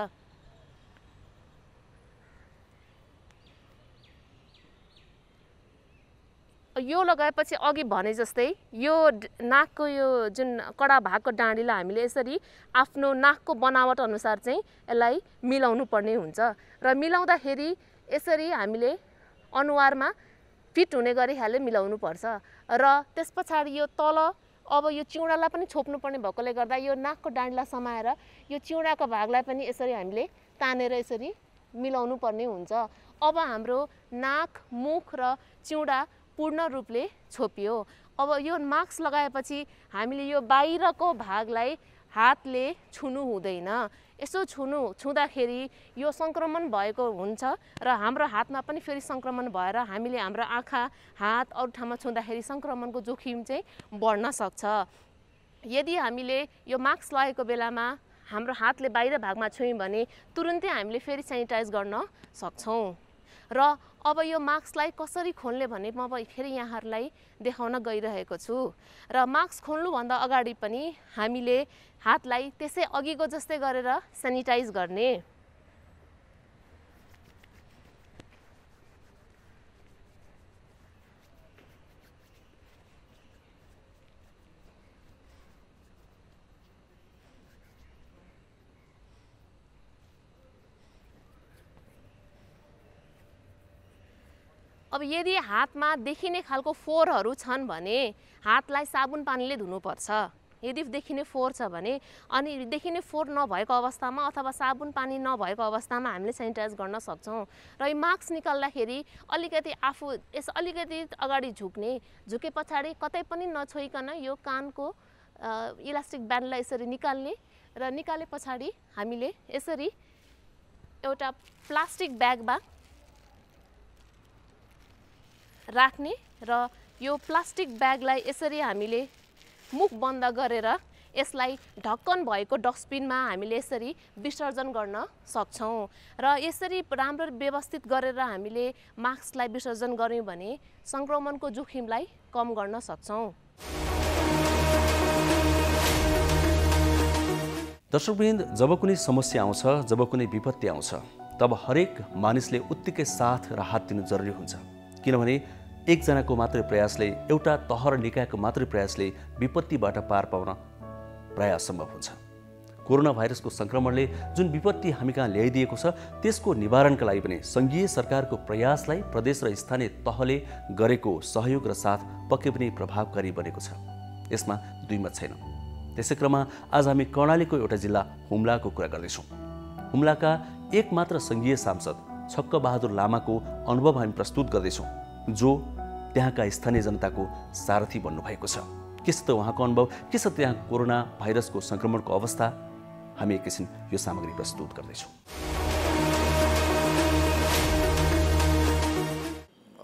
यो लगाएपछि अघि भने जस्तै यो नाकको यो जुन कडा भागको डाँडीलाई हामीले यसरी आफ्नो नाकको बनावट अनुसार चाहिँ यसलाई मिलाउनु पर्ने हुन्छ र मिलाउँदाखेरि यसरी हामीले अनुहारमा फिट हुने गरी हाले मिलाउनु पर्छ र त्यस पछाडि यो तल अब यो चिउडालाई पनि छोप्नु पर्ने भएकोले गर्दा यो नाकको डाँडीलाई समाएर यो चिउडाको भागलाई पनि यसरी हामीले तानेर यसरी मिलाउनु पर्ने हुन्छ। अब हाम्रो नाक मुख र चिउडा पूर्ण रूपले छोपियो। अब यो मास्क लगाएपछि हामीले यो बाहिरको भागलाई हातले छुनु हुँदैन। यसो छुँदाखेरि यो सङ्क्रमण भएको हुन्छ र हाम्रो हातमा पनि फेरि सङ्क्रमण भएर हामीले हाम्रो आँखा हात अरू ठाउँमा छुँदाखेरि सङ्क्रमणको जोखिम चाहिँ बढ्न सक्छ। यदि हामीले यो मास्क लगाएको बेलामा हाम्रो हातले बाहिर भागमा छुयौँ भने तुरुन्तै हामीले फेरि सेनिटाइज गर्न सक्छौँ। र अब यो मास्कलाई कसरी खोल्ने भने म फेरि यहाँहरूलाई देखाउन गइरहेको छु। र मास्क खोल्नुभन्दा अगाडि पनि हामीले हातलाई त्यसै अघिको जस्तै गरेर सेनिटाइज गर्ने। अब यदि हातमा देखिने खालको फोहोरहरू छन् भने हातलाई साबुन पानीले धुनुपर्छ। यदि देखिने फोहोर छ भने अनि देखिने फोहोर नभएको अवस्थामा अथवा साबुन पानी नभएको अवस्थामा हामीले सेनिटाइज गर्न सक्छौँ। र यो मास्क निकाल्दाखेरि अलिकति आफू अलिकति अगाडि झुके पछाडि कतै पनि नछोइकन यो कानको इलास्टिक ब्यान्डलाई यसरी निकाल्ने र निकाले पछाडि हामीले यसरी एउटा प्लास्टिक ब्यागमा राख्ने र यो प्लास्टिक ब्यागलाई यसरी हामीले मुख बन्द गरेर यसलाई ढक्कन भएको डस्टबिनमा हामीले यसरी विसर्जन गर्न सक्छौँ। र यसरी राम्रो व्यवस्थित गरेर हामीले मास्कलाई विसर्जन गर्यौँ भने सङ्क्रमणको जोखिमलाई कम गर्न सक्छौँ। दर्शकवृन्द, जब कुनै समस्या आउँछ, जब कुनै विपत्ति आउँछ, तब हरेक मानिसले उत्तिकै साथ र हात दिनु जरुरी हुन्छ। किनभने एकजनाको मात्रै प्रयासले, एउटा तह र निकायको मात्रै प्रयासले विपत्तिबाट पार पाउन प्राय असम्भव हुन्छ। कोरोना भाइरसको सङ्क्रमणले जुन विपत्ति हामी कहाँ ल्याइदिएको छ त्यसको निवारणका लागि पनि सङ्घीय सरकारको प्रयासलाई प्रदेश र स्थानीय तहले गरेको सहयोग र साथ पक्कै पनि प्रभावकारी बनेको छ। यसमा दुई मत छैन। त्यसै क्रममा आज हामी कर्णालीको एउटा जिल्ला हुम्लाको कुरा गर्दैछौँ। हुम्लाका एकमात्र सङ्घीय सांसद छक्क बहादुर लामाको अनुभव हामी प्रस्तुत गर्दैछौँ, जो त्यहाँका स्थानीय जनताको सारथी बन्नुभएको छ। के छ त उहाँको अनुभव, के छ त्यहाँ कोरोना भाइरसको सङ्क्रमणको अवस्था, हामी एकैछिन यो सामग्री प्रस्तुत गर्दैछौँ।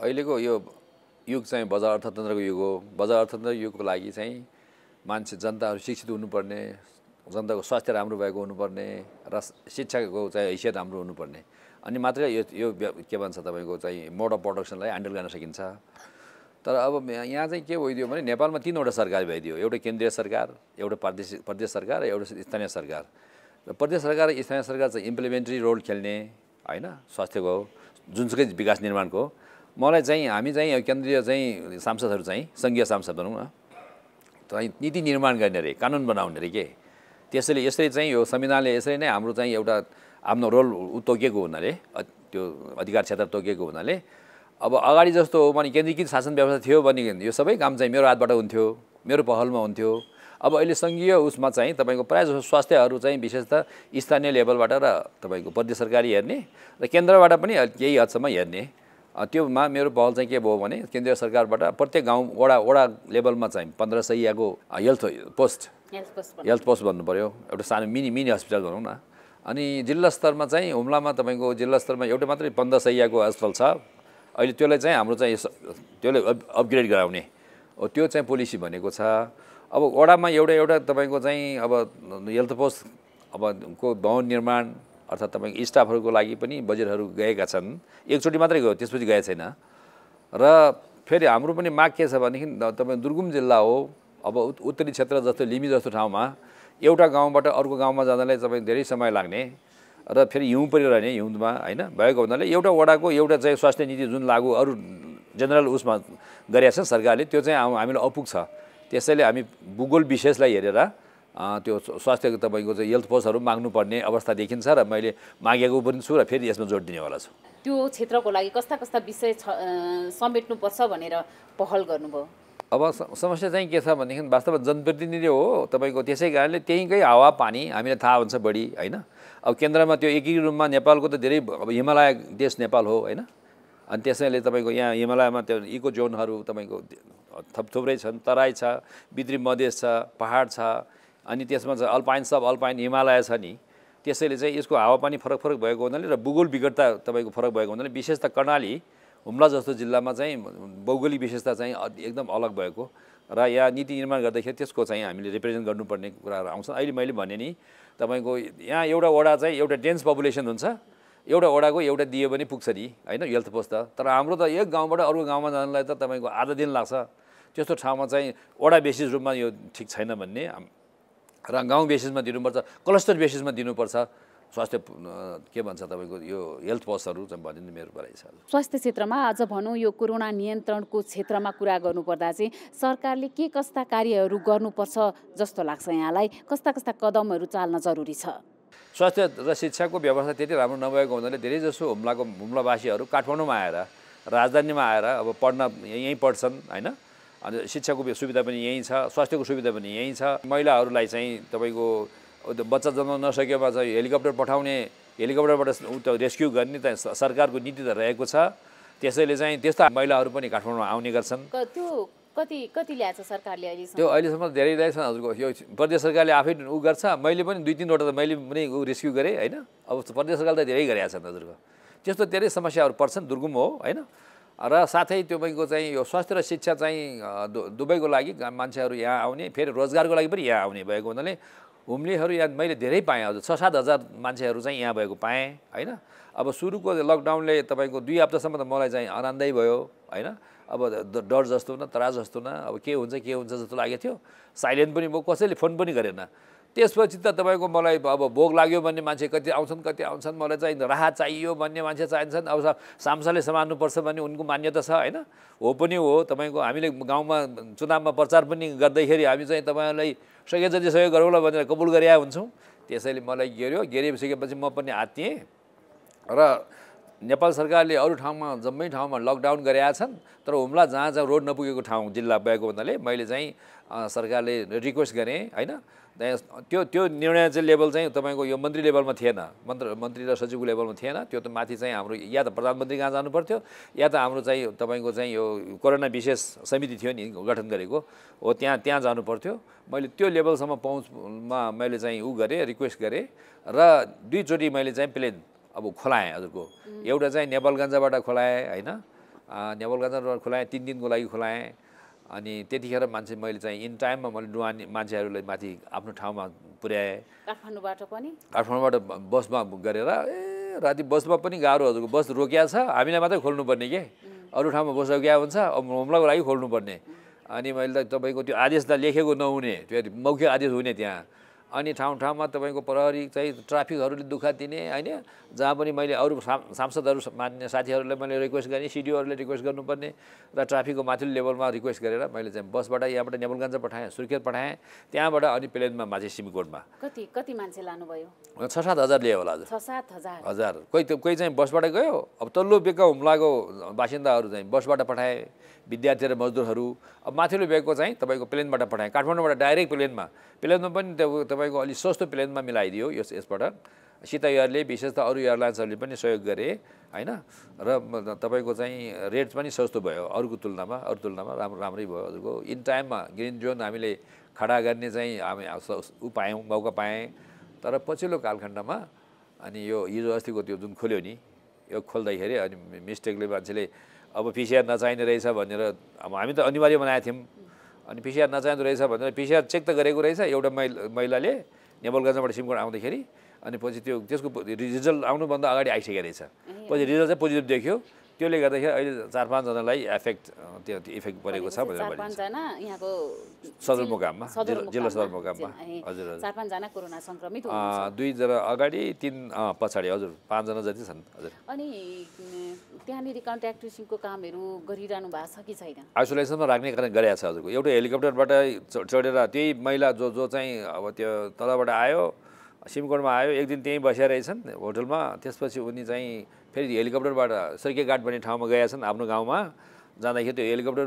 अहिलेको यो युग चाहिँ बजार अर्थतन्त्रको युग हो। बजार अर्थतन्त्र युगको लागि चाहिँ मान्छे जनताहरू शिक्षित हुनुपर्ने, जनताको स्वास्थ्य राम्रो भएको हुनुपर्ने र शिक्षाको चाहिँ हैसियत राम्रो हुनुपर्ने, अनि मात्रै यो के भन्छ तपाईँको चाहिँ मोड अफ प्रोडक्सनलाई ह्यान्डल गर्न सकिन्छ। तर अब यहाँ चाहिँ के भइदियो भने नेपालमा तीनवटा सरकार भइदियो। एउटा केन्द्रीय सरकार, एउटा प्रदेश सरकार र एउटा स्थानीय सरकार। र प्रदेश सरकार र स्थानीय सरकार चाहिँ इम्प्लिमेन्टरी रोल खेल्ने होइन, स्वास्थ्यको जुनसुकै विकास निर्माणको। मलाई चाहिँ हामी चाहिँ केन्द्रीय चाहिँ सांसदहरू चाहिँ सङ्घीय सांसद भनौँ न, चाहिँ नीति निर्माण गर्ने रे, कानुन बनाउने रे के। त्यसैले यसरी चाहिँ यो संविधानले यसरी नै हाम्रो चाहिँ एउटा आफ्नो रोल तोकिएको हुनाले, त्यो अधिकार क्षेत्र तोकिएको हुनाले अब अगाडि जस्तो हो भने केन्द्रीकृत शासन व्यवस्था थियो भने यो सबै काम चाहिँ मेरो हातबाट हुन्थ्यो, मेरो पहलमा हुन्थ्यो। अब अहिले सङ्घीय उसमा चाहिँ तपाईँको प्रायः जस्तो स्वास्थ्यहरू चाहिँ विशेषतः स्थानीय लेभलबाट र तपाईँको प्रदेश सरकारी हेर्ने र केन्द्रबाट पनि केही हदसम्म हेर्ने। त्योमा मेरो पहल चाहिँ के भयो भने केन्द्रीय सरकारबाट प्रत्येक गाउँ वडा लेभलमा चाहिँ 1500 हेल्थ पोस्ट भन्नु पऱ्यो, एउटा सानो मिनी हस्पिटल भनौँ न। अनि जिल्ला स्तरमा चाहिँ हुम्लामा तपाईँको जिल्ला स्तरमा एउटा मात्रै 1500 अस्पताल छ। अहिले त्यसलाई चाहिँ हाम्रो चाहिँ त्यसले अपग्रेड गराउने हो, त्यो चाहिँ पोलिसी भनेको छ। अब वडामा एउटा तपाईँको चाहिँ अब हेल्थ पोस्ट अब को भवन निर्माण अर्थात् तपाईँको स्टाफहरूको लागि पनि बजेटहरू गएका छन्, एकचोटि मात्रै गयो, त्यसपछि गएको छैन। र फेरि हाम्रो पनि माग के छ भनेदेखि तपाईँ दुर्गम जिल्ला हो, अब उत्तरी क्षेत्र जस्तो लिमी जस्तो ठाउँमा एउटा गाउँबाट अर्को गाउँमा जाँदालाई तपाईँ धेरै समय लाग्ने र फेरि हिउँ परिरहने, हिउँदमा होइन भएको हुनाले एउटा वडाको एउटा चाहिँ स्वास्थ्य नीति जुन लागू अरू जेनरल उसमा गरेका छन् सरकारले, त्यो चाहिँ हामीलाई अपुग छ। त्यसैले हामी भूगोल विशेषलाई हेरेर त्यो स्वास्थ्यको तपाईँको चाहिँ हेल्थ पोस्टहरू माग्नुपर्ने अवस्था देखिन्छ र मैले मागेको पनि छु र फेरि यसमा जोड दिनेवाला छु। त्यो क्षेत्रको लागि कस्ता कस्ता विषय समेट्नुपर्छ भनेर पहल गर्नुभयो? अब समस्या चाहिँ के छ भनेदेखि वास्तवमा जनप्रतिनिधि हो तपाईँको, त्यसै कारणले त्यहीँकै हावापानी हामीलाई थाहा हुन्छ बढी होइन। अब केन्द्रमा त्यो एकीकृत रूपमा नेपालको त धेरै अब हिमालय देश नेपाल हो होइन, अनि त्यसैले तपाईँको यहाँ हिमालयमा त्यो इको जोनहरू तपाईँको थुप्रै छन्, तराई छ, भित्री मधेस छ, पहाड छ, अनि त्यसमा चाहिँ अल्पाइन सब अल्पाइन हिमालय छ नि। त्यसैले चाहिँ यसको हावापानी फरक फरक भएको हुनाले र भूगोल विविधता तपाईँको फरक भएको हुनाले विशेष त कर्णाली हुम्ला जस्तो जिल्लामा चाहिँ भौगोलिक विशेषता चाहिँ एकदम अलग भएको र यहाँ नीति निर्माण गर्दाखेरि त्यसको चाहिँ हामीले रिप्रेजेन्ट गर्नुपर्ने कुराहरू आउँछन्। अहिले मैले भने नि तपाईँको यहाँ एउटा वडा चाहिँ एउटा डेन्स पपुलेसन हुन्छ, एउटा वडाको एउटा दियो भने पुग्छ नि होइन हेल्थ पोस्ट त। तर हाम्रो त एक गाउँबाट अर्को गाउँमा जानलाई त तपाईँको आधा दिन लाग्छ। त्यस्तो ठाउँमा चाहिँ वडा बेसिस रूपमा यो ठिक छैन भन्ने र गाउँ बेसिसमा दिनुपर्छ, क्लस्टर बेसिसमा दिनुपर्छ स्वास्थ्य के भन्छ तपाईँको यो हेल्थ पोस्टहरू चाहिँ भनिदिनु मेरो भनाइ छ। स्वास्थ्य क्षेत्रमा अझ भनौँ यो कोरोना नियन्त्रणको क्षेत्रमा कुरा गर्नुपर्दा चाहिँ सरकारले के कस्ता कार्यहरू गर्नुपर्छ जस्तो लाग्छ यहाँलाई? कस्ता कस्ता कदमहरू चाल्न जरुरी छ? स्वास्थ्य र शिक्षाको व्यवस्था त्यति राम्रो नभएको हुनाले धेरैजसो हुम्लावासीहरू काठमाडौँमा आएर राजधानीमा आएर अब पढ्न यहीँ पढ्छन् होइन। अनि शिक्षाको सुविधा पनि यहीँ छ, स्वास्थ्यको सुविधा पनि यहीँ छ। महिलाहरूलाई चाहिँ तपाईँको बच्चा जन्म नसकेमा चाहिँ हेलिकप्टर पठाउने, हेलिकप्टरबाट रेस्क्यु गर्ने त सरकारको नीति त रहेको छ। त्यसैले चाहिँ त्यस्ता महिलाहरू पनि काठमाडौँमा आउने गर्छन्। त्यो कति ल्याएको छ सरकारले अहिलेसम्म? त्यो अहिलेसम्म धेरै ल्याएको छ हजुरको। यो प्रदेश सरकारले आफै उ गर्छ, मैले पनि 2-3वटा त मैले पनि उ रेस्क्यु गरेँ होइन। अब प्रदेश सरकारले त धेरै गरेका छन् हजुरको। त्यस्तो धेरै समस्याहरू पर्छन्, दुर्गम हो होइन। र साथै तपाईँको चाहिँ यो स्वास्थ्य र शिक्षा चाहिँ दुवैको लागि मान्छेहरू यहाँ आउने, फेरि रोजगारको लागि पनि यहाँ आउने भएको हुनाले हुम्लीहरू यहाँ मैले धेरै पाएँ हजुर। 6-7 हजार मान्छेहरू चाहिँ यहाँ भएको पाएँ होइन। अब सुरुको लकडाउनले तपाईँको 2 हप्तासम्म त मलाई चाहिँ आनन्दै भयो होइन। अब डर जस्तो न त्रास जस्तो न अब के हुन्छ जस्तो लागेको थियो। साइलेन्ट पनि भयो, कसैले फोन पनि गरेन। त्यसपछि त तपाईँको मलाई अब भोग लाग्यो भन्ने मान्छे कति आउँछन्, मलाई चाहिँ राहत चाहियो भन्ने मान्छे चाहिन्छन्। अब सामसाले समार्नुपर्छ भन्ने उनको मान्यता छ होइन। हो पनि हो, तपाईँको हामीले गाउँमा चुनावमा प्रचार पनि गर्दैखेरि हामी चाहिँ तपाईँहरूलाई सके जति सहयोग गरौँला भनेर कबुल गरेका हुन्छौँ। त्यसैले मलाई घेरिसकेपछि म पनि आत्तिएँ र नेपाल सरकारले अरू ठाउँमा जम्मै ठाउँमा लकडाउन गरेका छन्। तर हुम्ला जहाँ रोड नपुगेको ठाउँ जिल्ला भएको हुनाले मैले चाहिँ सरकारले रिक्वेस्ट गरेँ होइन। त्यो निर्णय चाहिँ लेभल चाहिँ तपाईँको यो मन्त्री लेभलमा थिएन, मन्त्री र सचिवको लेभलमा थिएन। त्यो त माथि चाहिँ हाम्रो या त प्रधानमन्त्री कहाँ जानु पर्थ्यो या त हाम्रो चाहिँ तपाईँको चाहिँ यो कोरोना विशेष समिति थियो नि गठन गरेको हो, त्यहाँ जानु पर्थ्यो। मैले त्यो लेभलसम्म पहुँचमा मैले चाहिँ गरेँ, रिक्वेस्ट गरेँ र 2 चोटि मैले चाहिँ प्लेन अब खोलाएँ हजुरको। एउटा चाहिँ नेपालगञ्जबाट खोलाएँ होइन, नेपालगञ्जबाट खोलाएँ 3 दिनको लागि खोलाएँ। अनि त्यतिखेर मैले चाहिँ इन टाइममा मैले डुवानी मान्छेहरूलाई माथि आफ्नो ठाउँमा पुर्याएँ। काठमाडौँबाट बसमा गरेर राति बसमा पनि गाह्रो हजुरको। बस रोकिया छ, हामीलाई मात्रै खोल्नुपर्ने के, अरू ठाउँमा बस रोकिया हुन्छ, अब हुम्लाको लागि खोल्नुपर्ने। अनि मैले तपाईँको त्यो आदेश त लेखेको नहुने, त्यो मौखिक आदेश हुने त्यहाँ। अनि ठाउँमा तपाईँको प्रहरी चाहिँ ट्राफिकहरूले दुःख दिने होइन। जहाँ पनि मैले अरू सांसदहरू मान्ने साथीहरूलाई मैले रिक्वेस्ट गरेँ, सिडिओहरूले रिक्वेस्ट गर्नुपर्ने र ट्राफिकको माथिल्लो लेभलमा रिक्वेस्ट गरेर मैले चाहिँ बसबाट यहाँबाट नेपालगञ्ज पठाएँ, सुर्खेत पठाएँ, त्यहाँबाट अनि प्लेनमा माथि सिमिकोटमा। कति मान्छे लानुभयो? 6-7 हजार ल्यायो होला हजुर। 6-7 हजार। कोही चाहिँ बसबाट गयो। अब तल्लो बेका हुम्लाको बासिन्दाहरू चाहिँ बसबाट पठाए, विद्यार्थी र मजदुरहरू। अब माथिल्लो बेगको चाहिँ तपाईँको प्लेनबाट पठाएँ, काठमाडौँबाट डाइरेक्ट प्लेनमा पनि तपाईँको अलिक सस्तो प्लेनमा मिलाइदियो यसबाट। सीता एयरले विशेष त अरू एयरलाइन्सहरूले पनि सहयोग गरे होइन। र तपाईँको चाहिँ रेट पनि सस्तो भयो अरूको तुलनामा राम्रै भयो हजुरको। इन टाइममा ग्रिन जोन हामीले खडा गर्ने चाहिँ हामी पायौँ, मौका पाएँ। तर पछिल्लो कालखण्डमा अनि यो हिजो अस्तिको त्यो जुन खोल्यो नि, यो खोल्दाखेरि अनि मिस्टेकले मान्छेले अब पिसिआर नचाहिने रहेछ भनेर, अब हामी त अनिवार्य बनाएका थियौँ। अनि पिसिआर नचाहिँदो रहेछ भनेर पिसिआर चेक त गरेको रहेछ एउटा महिलाले नेवलगञ्जबाट सिमकोट आउँदाखेरि अनि पछि त्यसको रिजल्ट आउनुभन्दा अगाडि आइसकेको रहेछ। पछि रिजल्ट चाहिँ पोजिटिभ देख्यो, त्यसले गर्दाखेरि अहिले 4-5 जनालाई त्यो इफेक्ट परेको छ भनेर भनिन्छ। 4-5 जना यहाँको सदरमुकाममा, जिल्ला सदरमुकाममा। हजुर हजुर, 4-5 जना कोरोना संक्रमित 2 जना अगाडि 3 पछाडि, हजुर 5 जना जति छन्। हजुर, अनि त्यहाँनिर कन्ट्याक्ट ट्रेसिङको कामहरू गरिरहनु भएको छ कि छैन? आइसोलेसनमा राख्ने कारण गरेको छ हजुरको। एउटा हेलिकप्टरबाट चढेर त्यही महिला जो चाहिँ अब त्यो तलबाट आयो, सिमकोटमा आयो, एक दिन त्यहीँ बसेर रहेछन् होटलमा। त्यसपछि उनी चाहिँ फेरि हेलिकप्टरबाट सर्केघाट भन्ने ठाउँमा गएका छन् आफ्नो गाउँमा। जाँदाखेरि त्यो हेलिकप्टर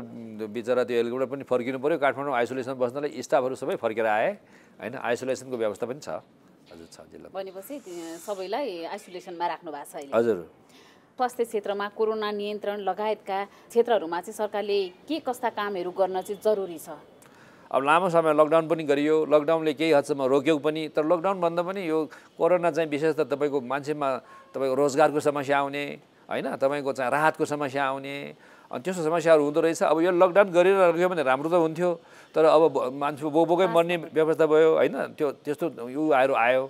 बिचरा त्यो हेलिकप्टर पनि फर्किनु पऱ्यो काठमाडौँ आइसोलेसन बस्नलाई। स्टाफहरू सबै फर्केर आए होइन। आइसोलेसनको व्यवस्था पनि छ। हजुर छ जिल्ला। भनेपछि सबैलाई आइसोलेसनमा राख्नु भएको छ अहिले? हजुर। स्वास्थ्य क्षेत्रमा कोरोना नियन्त्रण लगायतका क्षेत्रहरूमा चाहिँ सरकारले के कस्ता कामहरू गर्न चाहिँ जरुरी छ? अब लामो समय लकडाउन पनि गरियो, लकडाउनले केही हदसम्म रोक्यो पनि। तर लकडाउन भन्दा पनि यो कोरोना चाहिँ विशेष त तपाईँको मान्छेमा तपाईँको रोजगारको समस्या आउने होइन, तपाईँको चाहिँ राहतको समस्या आउने, अनि त्यस्तो समस्याहरू हुँदो रहेछ। अब यो लकडाउन गरेर राख्यो भने राम्रो त हुन्थ्यो, तर अब मान्छे बोकै मर्ने व्यवस्था भयो होइन। त्यस्तो आयो।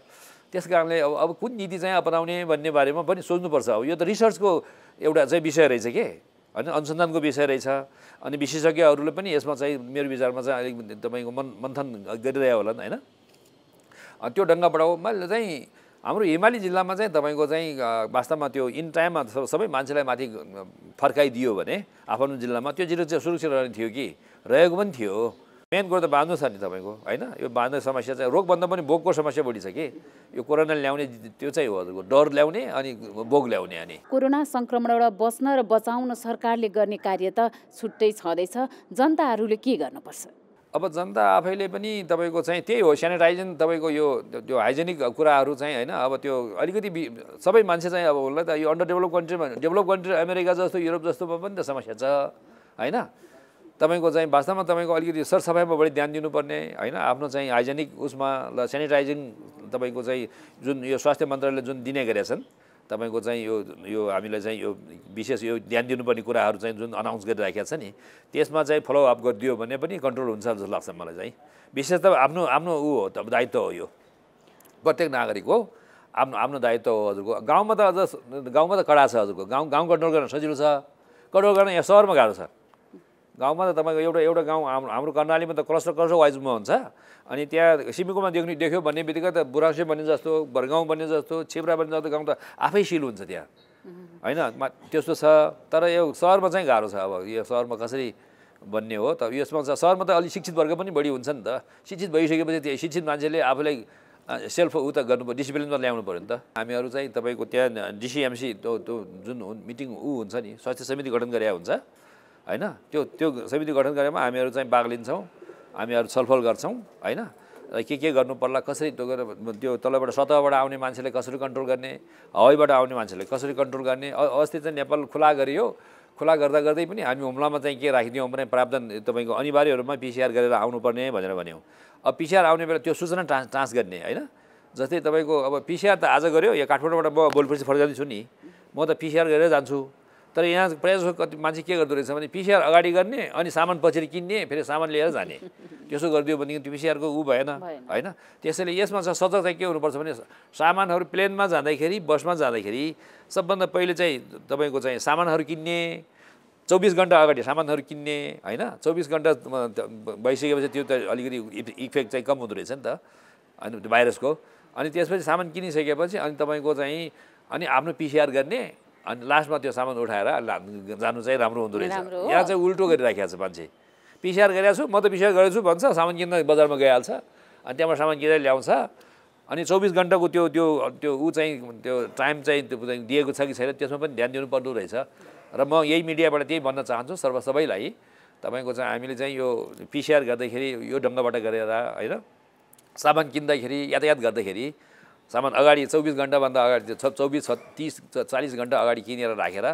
त्यस कारणले अब कुन नीति चाहिँ अपनाउने भन्ने बारेमा पनि सोच्नुपर्छ। अब यो त रिसर्चको एउटा चाहिँ विषय रहेछ के होइन, अनुसन्धानको विषय रहेछ। अनि विशेषज्ञहरूले पनि यसमा चाहिँ मेरो विचारमा चाहिँ अलिक तपाईँको मन्थन गरिरह्यो होला होइन। त्यो ढङ्गबाट हो। मैले चाहिँ हाम्रो हिमाली जिल्लामा चाहिँ तपाईँको चाहिँ वास्तवमा त्यो इन टाइममा सबै मान्छेलाई माथि फर्काइदियो भने आफ्नो जिल्लामा त्यो जिल्ला चाहिँ सुरक्षित रहने थियो कि रहेको पनि थियो। मेन कुरो त बाँध्नु छ नि तपाईँको होइन। यो बाँध्ने समस्या चाहिँ रोगभन्दा पनि भोगको समस्या बढी छ कि। यो कोरोनाले ल्याउने त्यो चाहिँ हो हजुरको, डर ल्याउने अनि भोग ल्याउने। अनि कोरोना सङ्क्रमणबाट बच्न र बचाउन सरकारले गर्ने कार्य त छुट्टै छँदैछ, जनताहरूले के गर्नुपर्छ? अब जनता आफैले पनि तपाईँको चाहिँ त्यही हो, सेनिटाइजन तपाईँको यो त्यो हाइजेनिक कुराहरू चाहिँ होइन। अब त्यो अलिकति सबै मान्छे चाहिँ अब उसलाई त यो अन्डर डेभलप कन्ट्रीमा, डेभलप कन्ट्री अमेरिका जस्तो युरोप जस्तोमा पनि त समस्या छ होइन। तपाईँको चाहिँ वास्तवमा तपाईँको अलिकति सरसफाइमा बढी ध्यान दिनुपर्ने होइन। आफ्नो चाहिँ हाइजेनिक उसमा ल सेनिटाइजिङ तपाईँको चाहिँ जुन यो स्वास्थ्य मन्त्रालयले जुन दिने गरेका छन् तपाईँको चाहिँ यो हामीलाई चाहिँ यो विशेष यो ध्यान दिनुपर्ने कुराहरू चाहिँ जुन अनाउन्स गरिराखेको छ नि, त्यसमा चाहिँ फलोअप गरिदियो भने पनि कन्ट्रोल हुन्छ जस्तो लाग्छ मलाई चाहिँ। विशेष त आफ्नो ऊ हो, दायित्व हो यो, प्रत्येक नागरिक हो, आफ्नो दायित्व हो हजुरको। गाउँमा त कडा छ हजुरको। गाउँ कन्ट्रोल गर्न सजिलो छ, कन्ट्रोल गर्न यहाँ सहरमा गाह्रो छ। गाउँमा त तपाईँको एउटा गाउँ हाम्रो कर्णालीमा त क्लस्टर वाइजमा हुन्छ। अनि त्यहाँ सिमिकोमा देख्यो भन्ने बित्तिकै त बुरासे भन्ने जस्तो, बरगाउँ भन्ने जस्तो, छिप्रा भन्ने जस्तो गाउँ त आफै सिल हुन्छ त्यहाँ होइन। त्यस्तो छ। तर यो सहरमा चाहिँ गाह्रो छ। अब यो सहरमा कसरी भन्ने हो त, यसमा सहरमा त अलिक शिक्षित वर्ग पनि बढी हुन्छ नि त। शिक्षित भइसकेपछि त्यो शिक्षित मान्छेले आफूलाई सेल्फ त गर्नु, डिसिप्लिनमा ल्याउनु पऱ्यो नि त। हामीहरू चाहिँ तपाईँको त्यहाँ डिसिएमसी त्यो जुन मिटिङ हुन्छ नि, स्वास्थ्य समिति गठन गरेका हुन्छ होइन। त्यो समिति गठन गरेमा हामीहरू चाहिँ भाग लिन्छौँ, हामीहरू छलफल गर्छौँ होइन। के गर्नु पर्ला, कसरी त्यो तलबाट सतहबाट आउने मान्छेलाई कसरी कन्ट्रोल गर्ने, हवाईबाट आउने मान्छेलाई कसरी कन्ट्रोल गर्ने। अस्ति चाहिँ नेपाल खुला गरियो, खुला गर्दै पनि हामी हुम्लामा चाहिँ के राखिदियौँ भने प्रावधान तपाईँको अनिवार्यहरूमा पिसिआर गरेर आउनुपर्ने भनेर भन्यौँ। अब पिसिआर आउने बेला त्यो सूचना ट्रान्स गर्ने होइन। जस्तै तपाईँको अब पिसिआर त आज गऱ्यो, यहाँ काठमाडौँबाट म भोलिपर्सि फर्काउँदैछु नि, म त पिसिआर गरेर जान्छु। तर यहाँ प्रायः कति मान्छे के गर्दो रहेछ भने पिसिआर अगाडि गर्ने अनि सामान पछि किन्ने, फेरि सामान लिएर जाने। त्यसो गरिदियो भनेदेखि त्यो पिसिआरको ऊ भएन होइन। त्यसैले यसमा चाहिँ सजग चाहिँ के हुनुपर्छ भने सामानहरू प्लेनमा जाँदाखेरि, बसमा जाँदाखेरि सबभन्दा पहिले चाहिँ तपाईँको चाहिँ सामानहरू किन्ने, 24 घन्टा अगाडि सामानहरू किन्ने होइन। 24 घन्टा भइसकेपछि त्यो त अलिकति इफेक्ट चाहिँ कम हुँदो रहेछ नि त अनि भाइरसको। अनि त्यसपछि सामान किनिसकेपछि अनि तपाईँको चाहिँ अनि आफ्नो पिसिआर गर्ने, अनि लास्टमा त्यो सामान उठाएर जानु चाहिँ राम्रो हुँदो रहेछ। यहाँ चाहिँ उल्टो गरिराखेको छ मान्छे। पिसिआर गरेको छु, म त पिसिआर गरेको छु भन्छ, सामान किन्न बजारमा गइहाल्छ, अनि त्यहाँबाट सामान किनेर ल्याउँछ। अनि 24 घन्टाको त्यो ऊ चाहिँ त्यो टाइम चाहिँ दिएको छ कि छैन त्यसमा पनि ध्यान दिनुपर्दो रहेछ। र म यही मिडियाबाट त्यही भन्न चाहन्छु सबैलाई, तपाईँको चाहिँ हामीले चाहिँ यो पिसिआर गर्दाखेरि यो ढङ्गबाट गरेर होइन, सामान किन्दाखेरि यातायात गर्दाखेरि सामान अगाडि 24 घन्टाभन्दा अगाडि 24, 30, 40 घन्टा अगाडि किनेर राखेर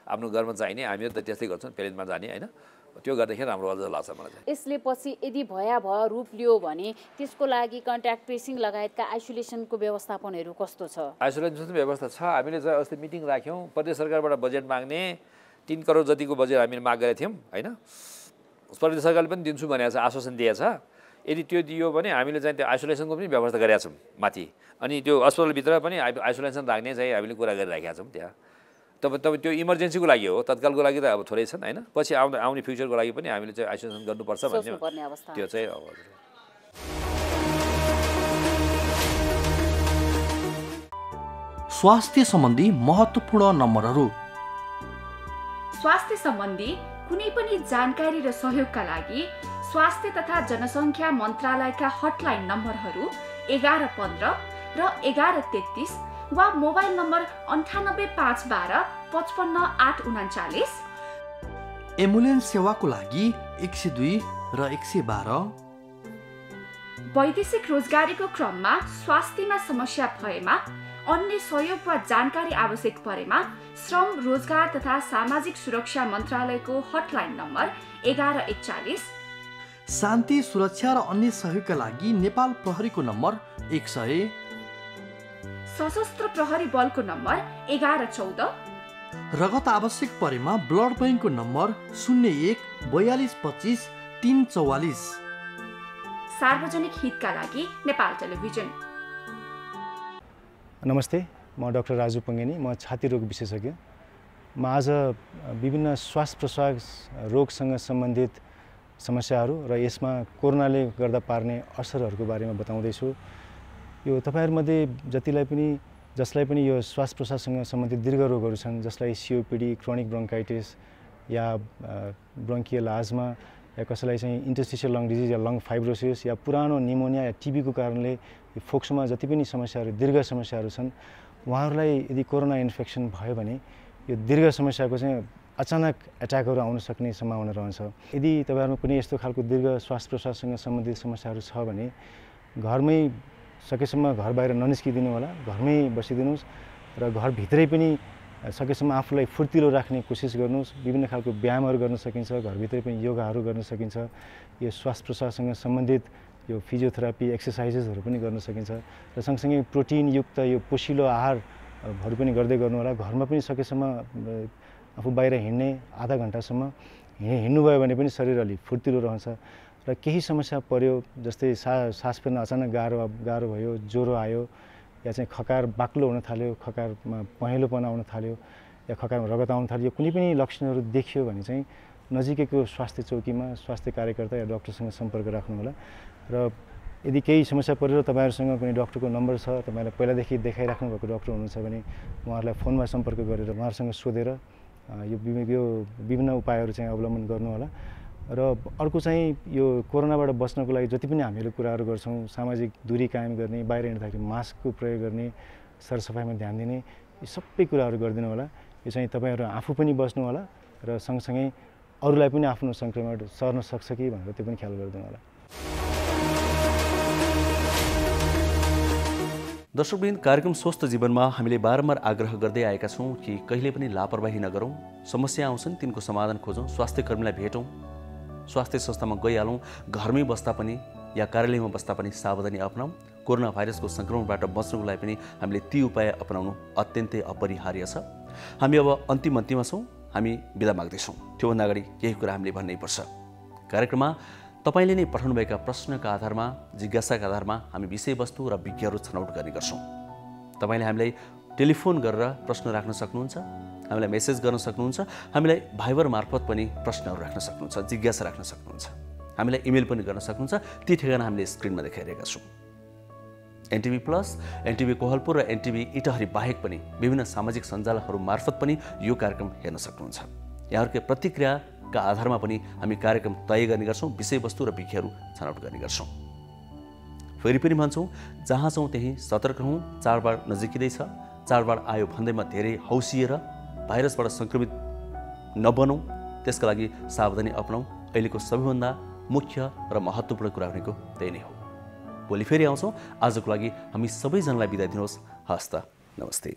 आफ्नो घरमा चाहिने हामीहरू त त्यस्तै गर्छौँ, प्लेनमा जाने होइन। त्यो गर्दाखेरि राम्रो हो जस्तो लाग्छ मलाई। यसले पछि यदि भयावह रूप लियो भने त्यसको लागि कन्ट्याक्ट ट्रेसिङ लगायतका आइसोलेसनको व्यवस्थापनहरू कस्तो छ? आइसोलेसनको व्यवस्था छ। हामीले चाहिँ अस्ति मिटिङ राख्यौँ, प्रदेश सरकारबाट बजेट माग्ने 3 करोड जतिको बजेट हामीले माग गरेका थियौँ होइन। प्रदेश सरकारले पनि दिन्छु भनेको छ, आश्वासन दिएछ। यदि त्यो दियो भने हामीले चाहिँ त्यो आइसोलेसनको पनि व्यवस्था गरेका छौँ माथि, अनि त्यो अस्पतालभित्र पनि आइसोलेसन राख्ने चाहिँ हामीले कुरा गरिराखेका छौँ त्यहाँ। तपाईँ त्यो इमर्जेन्सीको लागि हो, तत्कालको लागि त अब थोरै छन् होइन, पछि आउने फ्युचरको लागि पनि हामीले चाहिँ आइसोलेसन गर्नुपर्छ भन्ने त्यो चाहिँ अब स्वास्थ्य सम्बन्धी महत्त्वपूर्ण नम्बरहरू। स्वास्थ्य सम्बन्धी कुनै पनि जानकारी र सहयोगका लागि स्वास्थ्य तथा जनसङ्ख्या मन्त्रालयका हटलाइन नम्बरहरू 1115 र 1133 वा मोबाइल नम्बर 985112 55839। एम्बुलेन्स सेवाको लागि 102 र 112। वैदेशिक रोजगारीको क्रममा स्वास्थ्यमा समस्या भएमा अन्य सहयोग वा जानकारी आवश्यक परेमा श्रम रोजगार तथा सामाजिक सुरक्षा मन्त्रालयको हटलाइन नम्बर 1141। शान्ति सुरक्षा र अन्य सहयोगका लागि नेपाल प्रहरीको नम्बर 100। सशस्त्र प्रहरी बलको नम्बर 1114। रगत आवश्यक परेमा ब्लड बैंकको नम्बर 01 42 25 344। सार्वजनिक हितका लागि नेपाल टेलिभिजन। नमस्ते, म डाक्टर राजु पङ्गेनी, म छाती रोग विशेषज्ञ। म आज विभिन्न श्वास प्रश्वास रोगसँग सम्बन्धित समस्याहरू र यसमा कोरोनाले गर्दा पार्ने असरहरूको बारेमा बताउँदैछु। यो तपाईहरुमध्ये जसलाई पनि यो श्वास प्रश्वाससँग सम्बन्धित दीर्घ रोगहरू छन्, जसलाई COPD, क्रोनिक ब्रोन्काइटिस या ब्रोन्कियल आजमा, या कसैलाई चाहिँ इन्टरस्टिशियल लङ डिजिज या लङ फाइब्रोसिस या पुरानो निमोनिया या TB को कारणले फोक्सोमा जति पनि समस्याहरू दीर्घ समस्याहरू छन्, उहाँहरूलाई यदि कोरोना इन्फेक्सन भयो भने यो दीर्घ समस्याको चाहिँ अचानक एट्याकहरू आउन सक्ने सम्भावना रहन्छ। यदि तपाईहरुमा कुनै यस्तो खालको दीर्घ श्वास प्रश्वाससँग सम्बन्धित समस्याहरू छ भने घरमै सकेसम्म घर बाहिर ननिस्किदिनु होला, घरमै बसिदिनुस् र घरभित्रै पनि सकेसम्म आफूलाई फुर्तिलो राख्ने कोसिस गर्नुहोस्। विभिन्न खालको व्यायामहरू गर्न सकिन्छ, घरभित्रै पनि योगाहरू गर्न सकिन्छ। यो श्वास प्रश्वाससँग सम्बन्धित यो फिजियोथेरापी एक्सर्साइजेसहरू पनि गर्न सकिन्छ र सँगसँगै प्रोटिनयुक्त यो पोषिलो आहारहरू पनि गर्दै गर्नु होला। घरमा पनि सकेसम्म आफू बाहिर हिँड्ने आधा घन्टासम्म हिँड्नुभयो भने पनि शरीर अलि फुर्तिलो रहन्छ। र केही समस्या पर्यो, जस्तै सास फेर्न अचानक गाह्रो भयो, ज्वरो आयो, या चाहिँ खकार बाक्लो हुन थाल्यो, खकारमा पहेँलोपना आउन थाल्यो, या खकारमा रगत आउन थाल्यो, कुनै पनि लक्षणहरू देखियो भने चाहिँ नजिकैको स्वास्थ्य चौकीमा स्वास्थ्य कार्यकर्ता या डाक्टरसँग सम्पर्क राख्नु होला। र यदि केही समस्या परेर तपाईहरुसँग कुनै डाक्टरको नम्बर छ, तपाईलाई पहिलादेखि देखाइराख्नु भएको डाक्टर हुनुहुन्छ भने उहाँहरूलाई फोनमा सम्पर्क गरेर उहाँहरूसँग सोधेर यो विभिन्न उपायहरू चाहिँ अवलम्बन गर्नु होला। र अर्को चाहिँ यो कोरोनाबाट बच्नको लागि जति पनि हामीले कुराहरू गर्छौँ, सामाजिक दूरी कायम गर्ने, बाहिर हिँड्दाखेरि मास्कको प्रयोग गर्ने, सरसफाइमा ध्यान दिने, यी सबै कुराहरू गरिदिनु होला। यो चाहिँ तपाईहरु आफू पनि बस्नु होला र सँगसँगै अरूलाई पनि आफ्नो संक्रमण सर्न सक्छ कि भनेर त्यो पनि ख्याल गरिदिनु होला। दर्शकवृन्द, कार्यक्रम स्वस्थ जीवनमा हामीले बारम्बार आग्रह गर्दै आएका छौँ कि कहिले पनि लापरवाही नगरौँ। समस्या आउँछन् तिनको समाधान खोजौँ, स्वास्थ्य कर्मीलाई भेटौँ, स्वास्थ्य संस्थामा गइहालौँ, घरमै बस्दा पनि या कार्यालयमा बस्दा पनि सावधानी अपनाऊ। कोरोना भाइरसको संक्रमणबाट बच्नको लागि पनि हामीले ती उपाय अपनाउनु अत्यन्तै अपरिहार्य छ। हामी अब अन्तिममा छौँ, हामी बिदा माग्दैछौँ। त्योभन्दा अगाडि केही कुरा हामीले भन्नै पर्छ। कार्यक्रममा तपाईले नै पठाउनुभएका प्रश्नका आधारमा, जिज्ञासाका आधारमा हामी विषयवस्तु र विज्ञहरू छनौट गर्ने गर्छौँ। तपाईले हामीलाई टेलिफोन गरेर प्रश्न राख्न सक्नुहुन्छ, हामीलाई मेसेज गर्न सक्नुहुन्छ, हामीलाई भाइबर मार्फत पनि प्रश्नहरू राख्न सक्नुहुन्छ, जिज्ञासा राख्न सक्नुहुन्छ, हामीलाई इमेल पनि गर्न सक्नुहुन्छ। ती ठेगाना हामीले स्क्रिनमा देखाइरहेका छौँ। NTV प्लस, NTV कोहलपुर र NTV इटहरी बाहेक पनि विभिन्न सामाजिक सञ्जालहरू मार्फत पनि यो कार्यक्रम हेर्न सक्नुहुन्छ। यहाँहरूकै प्रतिक्रियाका आधारमा पनि हामी कार्यक्रम तय गर्ने गर्छौँ, विषयवस्तु र विषयहरू छनौट गर्ने गर्छौँ। फेरि पनि भन्छौँ, जहाँ छौँ त्यही सतर्क हौँ। चाडबाड नजिकै छ, चाडबाड आयो भन्दैमा धेरै हौसिएर भाइरसबाट सङ्क्रमित नबनौँ, त्यसका लागि सावधानी अपनाऊ। अहिलेको सबैभन्दा मुख्य र महत्त्वपूर्ण कुरा भनेको त्यही नै हो। भोलि फेरि आउँछौँ। आजको लागि हामी सबैजनालाई बिदा दिनुहोस्। हस्त, नमस्ते।